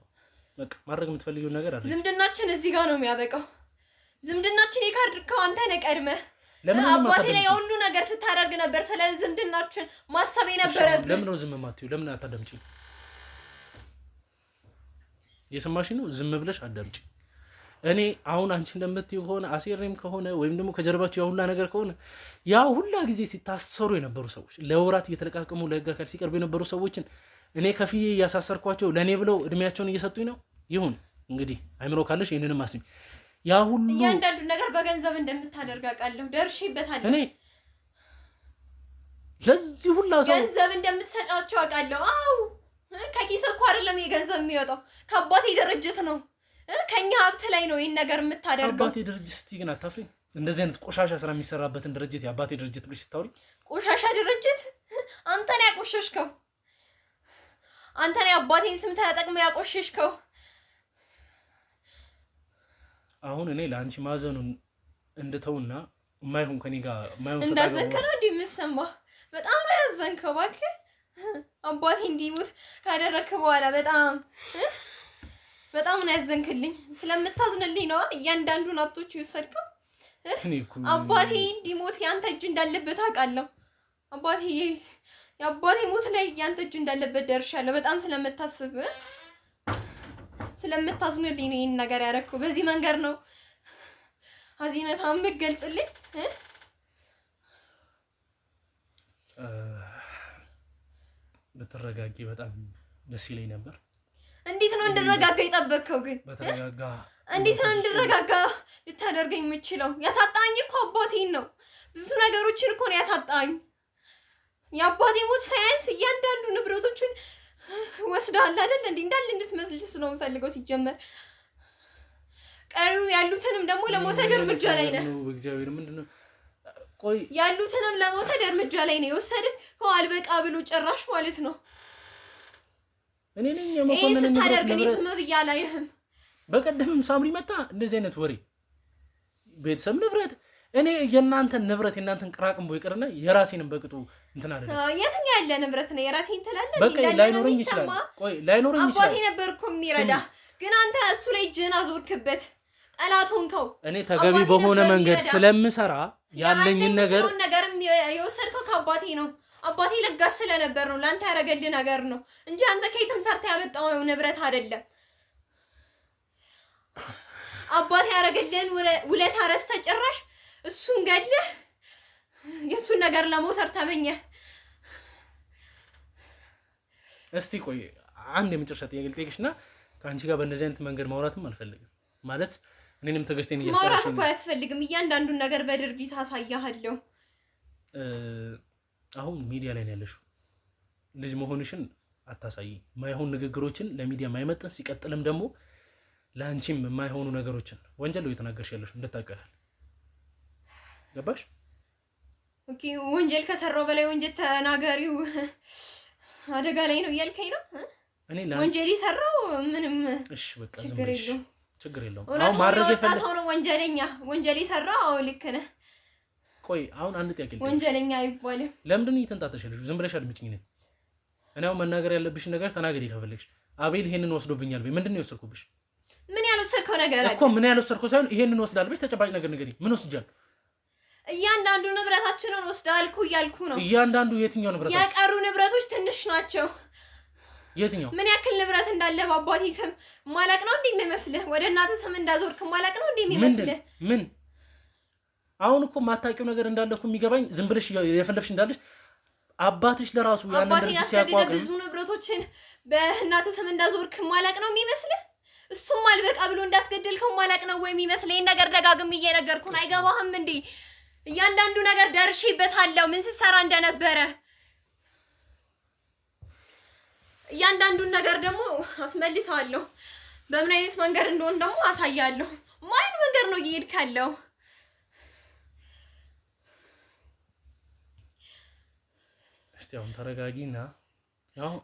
በቃ ማድረግ የምትፈልጊውን ነገር አድርጊ። ዝምድናችን እዚህ ጋር ነው የሚያበቃው። ዝምድናችን የካድርከው አንተ ነህ ቀድመህ። አባቴ ላይ ሁሉ ነገር ስታደርግ ነበር። ስለ ዝምድናችን ማሰብ የነበረብህ። ለምን ነው ዝም የማትይው? ለምን አታዳምጪኝ? የሰማሽኝ ነው? ዝም ብለሽ አዳምጪ። እኔ አሁን አንቺ እንደምትይው ከሆነ አሴሬም ከሆነ ወይም ደግሞ ከጀርባቸው ያ ሁላ ነገር ከሆነ ያ ሁላ ጊዜ ሲታሰሩ የነበሩ ሰዎች ለወራት እየተለቃቀሙ ለህግ አካል ሲቀርቡ የነበሩ ሰዎችን እኔ ከፍዬ እያሳሰርኳቸው ለእኔ ብለው እድሜያቸውን እየሰጡኝ ነው። ይሁን እንግዲህ አይምሮ ካለሽ ይህንንም አስቢ። ያ ሁሉ እያንዳንዱ ነገር በገንዘብ እንደምታደርግ አውቃለሁ፣ ደርሼበታለሁ። እኔ ለዚህ ሁላ ሰው ገንዘብ እንደምትሰጣቸው አውቃለሁ። አዎ ከኪስ እኮ አይደለም የገንዘብ የሚወጣው፣ ከአባቴ ድርጅት ነው። ከኛ ሀብት ላይ ነው ይሄን ነገር የምታደርገው። አባቴ ድርጅት ስትይ ግን አታፍሪኝ? እንደዚህ አይነት ቆሻሻ ስራ የሚሰራበትን ድርጅት የአባቴ ድርጅት ብለሽ ስታወሪ፣ ቆሻሻ ድርጅት አንተ ነህ ያቆሸሽከው። አንተ ነህ አባቴን ስም ተጠቅመህ ያቆሸሽከው። አሁን እኔ ለአንቺ ማዘኑን እንድተውና የማይሆን ከኔ ጋር የማይሆን እንዳዘንከ ነው እንዲህ የምትሰማህ? በጣም ነው ያዘንከው። እባክህ አባቴ እንዲሞት ካደረግክ በኋላ በጣም ነው ያዘንክልኝ። ስለምታዝንልኝ ነው እያንዳንዱን ሀብቶች የወሰድከው። አባቴ እንዲሞት ያንተ እጅ እንዳለበት አውቃለሁ። የአባቴ ሞት ላይ ያንተ እጅ እንዳለበት ደርሻለሁ። በጣም ስለምታዝንልኝ ነው ይህን ነገር ያደረግከው። በዚህ መንገድ ነው ሀዚነታን የምትገልጽልኝ። በተረጋጊ በጣም ደስ ይለኝ ነበር። እንዴት ነው እንድረጋጋ የጠበቅከው? ግን በተረጋጋ እንዴት ነው እንድረጋጋ ልታደርገኝ የምችለው? ያሳጣኝ እኮ አባቴን ነው። ብዙ ነገሮችን እኮ ነው ያሳጣኝ። የአባቴ ሞት ሳያንስ እያንዳንዱ ንብረቶችን ወስደሃል አይደል? እንዳለ እንድትመስልስ ነው የምፈልገው። ሲጀመር ቀሪው ያሉትንም ደግሞ ለመውሰድ እርምጃ ላይ ነህ። እግዚአብሔር ምንድነው? ቆይ ያሉትንም ለመውሰድ እርምጃ ላይ ነው የወሰድከው። አልበቃ ብሎ ጭራሽ ማለት ነው። እኔ ነኝ የመኮንን ንብረት ስታደርግ እኔ ዝም ብዬ አላየህም። በቀደምም ሳምሪ መጣ እንደዚህ አይነት ወሬ ቤተሰብ ንብረት እኔ የእናንተን ንብረት የእናንተን ቅራቅንቦ ይቅርና የራሴንም በቅጡ እንትን አለ። የትኛው ያለ ንብረት ነው የራሴን ትላለህ? በቃ ላይኖረኝ ይችላል። ቆይ ላይኖረኝ ይችላል። አባቴ ነበር እኮ የሚረዳ፣ ግን አንተ እሱ ላይ እጅህን አዞርክበት፣ ጠላት ሆንከው። እኔ ተገቢ በሆነ መንገድ ስለምሰራ ያለኝን ነገር የወሰድከው ከአባቴ ነው። አባቴ ለጋስ ስለነበር ነው ለአንተ ያደረገልህ ነገር ነው እንጂ አንተ ከየትም ሰርተህ ያመጣው ንብረት አይደለም። አባቴ ያደረገልህን ውለታ ረስተህ ጭራሽ እሱን ገድለህ የእሱን ነገር ለመውሰድ ተመኘ። እስቲ ቆይ አንድ የመጨረሻ ጥያቄ ልጠይቅሽና ከአንቺ ጋር በእንደዚህ አይነት መንገድ ማውራትም አልፈልግም። ማለት እኔንም ትዕግስቴን ማውራት እኮ አያስፈልግም። እያንዳንዱን ነገር በድርጊት አሳያለሁ። አሁን ሚዲያ ላይ ነው ያለሽው። ልጅ መሆንሽን አታሳይ። ማይሆን ንግግሮችን ለሚዲያ ማይመጥን፣ ሲቀጥልም ደግሞ ለአንቺም የማይሆኑ ነገሮችን ወንጀል ነው እየተናገርሽ ያለሽ እንድታውቂያለሽ። ገባሽ? ኦኬ። ወንጀል ከሰራው በላይ ወንጀል ተናጋሪው አደጋ ላይ ነው እያልከኝ ነው? እኔ ወንጀል ይሰራው ምንም እሺ፣ በቃ ችግር የለውም፣ ችግር የለውም። አሁን ማድረግ የፈለገ ሰው ነው ወንጀለኛ። ወንጀል ይሰራው አዎ፣ ልክ ነህ። ቆይ አሁን አንድ ጥያቄ ልጠይቅሽ። ወንጀለኛ አይባልም። ለምንድን ነው እየተንጣጣሽ ያለሽው? ዝም ብለሽ አድምጪኝ ነኝ። እኔ አሁን መናገር ያለብሽ ነገር ተናገሪ ከፈለግሽ። አቤል ይሄንን ወስዶብኛል በይ። ምንድን ነው የወሰድኩብሽ? ምን ያልወሰድከው ነገር አለ እኮ? ምን ያልወሰድከው ሳይሆን ይሄንን ወስዳለሽ። ተጨባጭ ነገር ንገሪኝ። ምን ወስጃለሁ? እያንዳንዱ ንብረታችንን ወስዳልኩ እያልኩ ነው። እያንዳንዱ የትኛው ንብረት? የቀሩ ንብረቶች ትንሽ ናቸው። የትኛው? ምን ያክል ንብረት እንዳለ በአባቴ ስም ማለቅ ነው እንዴ የሚመስልህ? ወደ እናትህ ስም እንዳዞርክ ማለቅ ነው እንዴ የሚመስልህ? ምን አሁን እኮ ማታውቂው ነገር እንዳለ እኮ የሚገባኝ። ዝም ብለሽ የፈለፍሽ እንዳለሽ አባትሽ ለራሱ ያንን ድርጅት ሲያቋቁም ብዙ ንብረቶችን በእናትህ ስም እንዳዞርክ ማለቅ ነው የሚመስልህ? እሱም አልበቃ ብሎ እንዳስገደልከው ማለቅ ነው ወይ የሚመስልህ? ይሄን ነገር ደጋግሜ እየነገርኩህ አይገባህም እንዴ? እያንዳንዱ ነገር ደርሼበታለሁ፣ ምን ስትሰራ እንደነበረ። እያንዳንዱን ነገር ደግሞ አስመልሳለሁ። በምን አይነት መንገድ እንደሆነ ደግሞ አሳያለሁ። ማን መንገድ ነው እየሄድክ ያለው? እስቲ አሁን ተረጋጊና።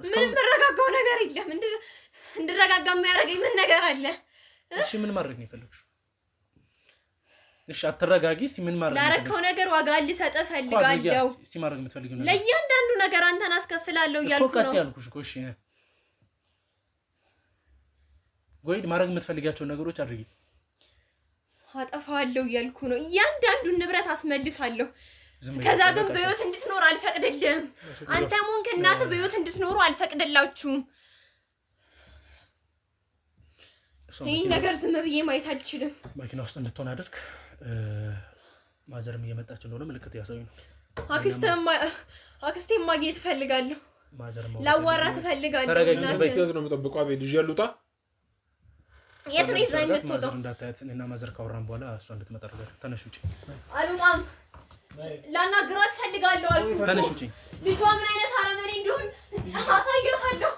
ምንም የምረጋጋው ነገር የለም። እንድረጋጋ የሚያደርገኝ ምን ነገር አለ? እሺ ምን ማድረግ ነው የፈለግሽው? እሺ አትረጋጊ። እስቲ ምን ማድረግ ነው? ላረከው ነገር ዋጋ ልሰጥህ እፈልጋለሁ። እስቲ ማድረግ የምትፈልጊው ነገር? ለእያንዳንዱ ነገር አንተን አስከፍላለሁ እያልኩ ነው እኮ ያልኩሽ እኮ። እሺ ጎይድ ማድረግ የምትፈልጊያቸውን ነገሮች አድርጊ። አጠፋዋለሁ እያልኩ ነው። እያንዳንዱን ንብረት አስመልሳለሁ። ከዛ ግን በህይወት እንድትኖር አልፈቅድልህም። አንተም ሆንክ እናትህ በህይወት እንድትኖሩ አልፈቅድላችሁም። ይህን ነገር ዝም ብዬ ማየት አልችልም። መኪና ውስጥ እንድትሆን አድርግ። ማዘርም እየመጣች እንደሆነ ምልክት ያሳዩ ነው። አክስቴን ማግኘት እፈልጋለሁ። ላዋራት እፈልጋለሁ። በትዕዛዝ ነው የምጠብቀው። አቤል ልጅ ያሉታ የት ነው ይዛ የምትወጣው? እንዳታያት እና ማዘር ካወራን በኋላ እሷ እንድትመጣ አድርጋለሁ። ተነሽ ውጪ። አልወጣም። ላናግራት እፈልጋለሁ አልኩ። ተነሽ ውጪ። ልጇ ምን አይነት አረመኔ እንደሆነ አሳያታለሁ።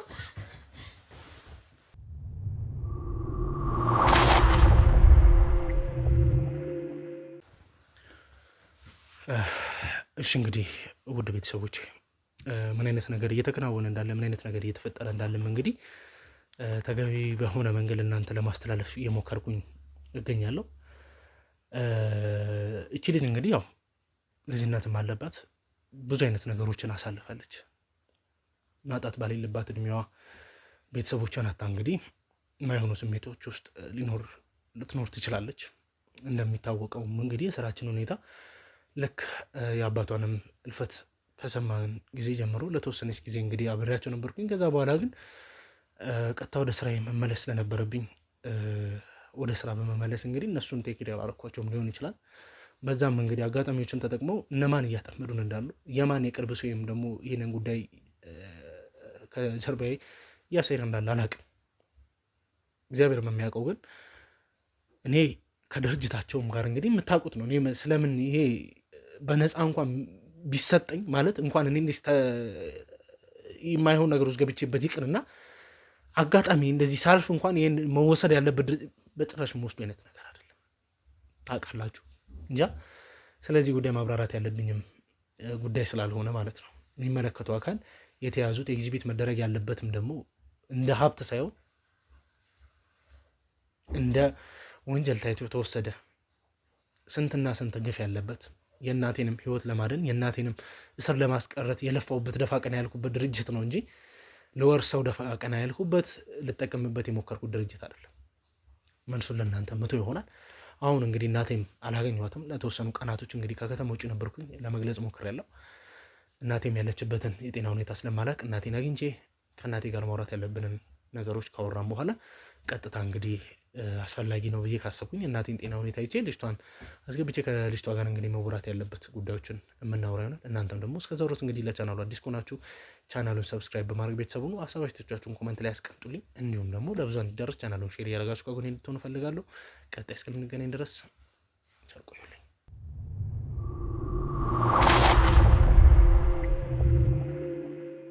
እሺ እንግዲህ ውድ ቤተሰቦች ምን አይነት ነገር እየተከናወነ እንዳለ ምን አይነት ነገር እየተፈጠረ እንዳለም እንግዲህ ተገቢ በሆነ መንገድ እናንተ ለማስተላለፍ እየሞከርኩኝ እገኛለሁ። እቺ ልጅ እንግዲህ ያው ልጅነትም አለባት፣ ብዙ አይነት ነገሮችን አሳልፋለች። ማጣት ባሌለባት እድሜዋ ቤተሰቦቿን አጣ እንግዲህ የማይሆኑ ስሜቶች ውስጥ ልትኖር ትችላለች። እንደሚታወቀው እንግዲህ የስራችን ሁኔታ ልክ የአባቷንም እልፈት ከሰማን ጊዜ ጀምሮ ለተወሰነች ጊዜ እንግዲህ አብሬያቸው ነበርኩኝ። ከዛ በኋላ ግን ቀጥታ ወደ ስራ መመለስ ስለነበረብኝ ወደ ስራ በመመለስ እንግዲህ እነሱን ቴክድ ያላረኳቸውም ሊሆን ይችላል። በዛም እንግዲህ አጋጣሚዎችን ተጠቅመው እነማን እያጠመዱን እንዳሉ የማን የቅርብ ሰው ወይም ደግሞ ይህንን ጉዳይ ከጀርባዬ እያሰረ እንዳለ አላውቅም። እግዚአብሔር የሚያውቀው ግን እኔ ከድርጅታቸውም ጋር እንግዲህ የምታውቁት ነው። እኔ ስለምን ይሄ በነፃ እንኳን ቢሰጠኝ ማለት እንኳን እኔ የማይሆን ነገር ውስጥ ገብቼበት ይቅርና አጋጣሚ እንደዚህ ሳልፍ እንኳን ይሄን መወሰድ ያለበት በጭራሽ መወስዱ አይነት ነገር አይደለም። ታውቃላችሁ እንጃ። ስለዚህ ጉዳይ ማብራራት ያለብኝም ጉዳይ ስላልሆነ ማለት ነው። የሚመለከተው አካል የተያዙት ኤግዚቢት መደረግ ያለበትም ደግሞ እንደ ሀብት ሳይሆን እንደ ወንጀል ታይቶ የተወሰደ ስንትና ስንት ግፍ ያለበት የእናቴንም ህይወት ለማደን የእናቴንም እስር ለማስቀረት የለፋውበት ደፋ ቀና ያልኩበት ድርጅት ነው እንጂ ለወርሰው ደፋ ቀና ያልኩበት ልጠቀምበት የሞከርኩት ድርጅት አይደለም። መልሱን ለእናንተ መቶ ይሆናል። አሁን እንግዲህ እናቴም አላገኘኋትም። ለተወሰኑ ቀናቶች እንግዲህ ከከተማ ውጭ ነበርኩኝ። ለመግለጽ ሞክሬያለሁ። እናቴም ያለችበትን የጤና ሁኔታ ስለማላቅ እናቴን አግኝቼ ከእናቴ ጋር ማውራት ያለብንን ነገሮች ካወራን በኋላ ቀጥታ እንግዲህ አስፈላጊ ነው ብዬ ካሰብኩኝ እናቴን ጤና ሁኔታ ይቼ ልጅቷን አስገብቼ ከልጅቷ ጋር እንግዲህ መወራት ያለበት ጉዳዮችን የምናወራ ይሆናል። እናንተም ደግሞ እስከዛው ድረስ እንግዲህ ለቻናሉ አዲስ ከሆናችሁ ቻናሉን ሰብስክራይብ በማድረግ ቤተሰቡ ነው። ሀሳብ አስተያየቶቻችሁን ኮመንት ላይ ያስቀምጡልኝ። እንዲሁም ደግሞ ለብዙ እንዲደርስ ቻናሉን ሼር እያደረጋችሁ ከጎኔ እንድትሆኑ እፈልጋለሁ። ቀጣይ እስከምንገናኝ ድረስ ቸር ቆዩልኝ።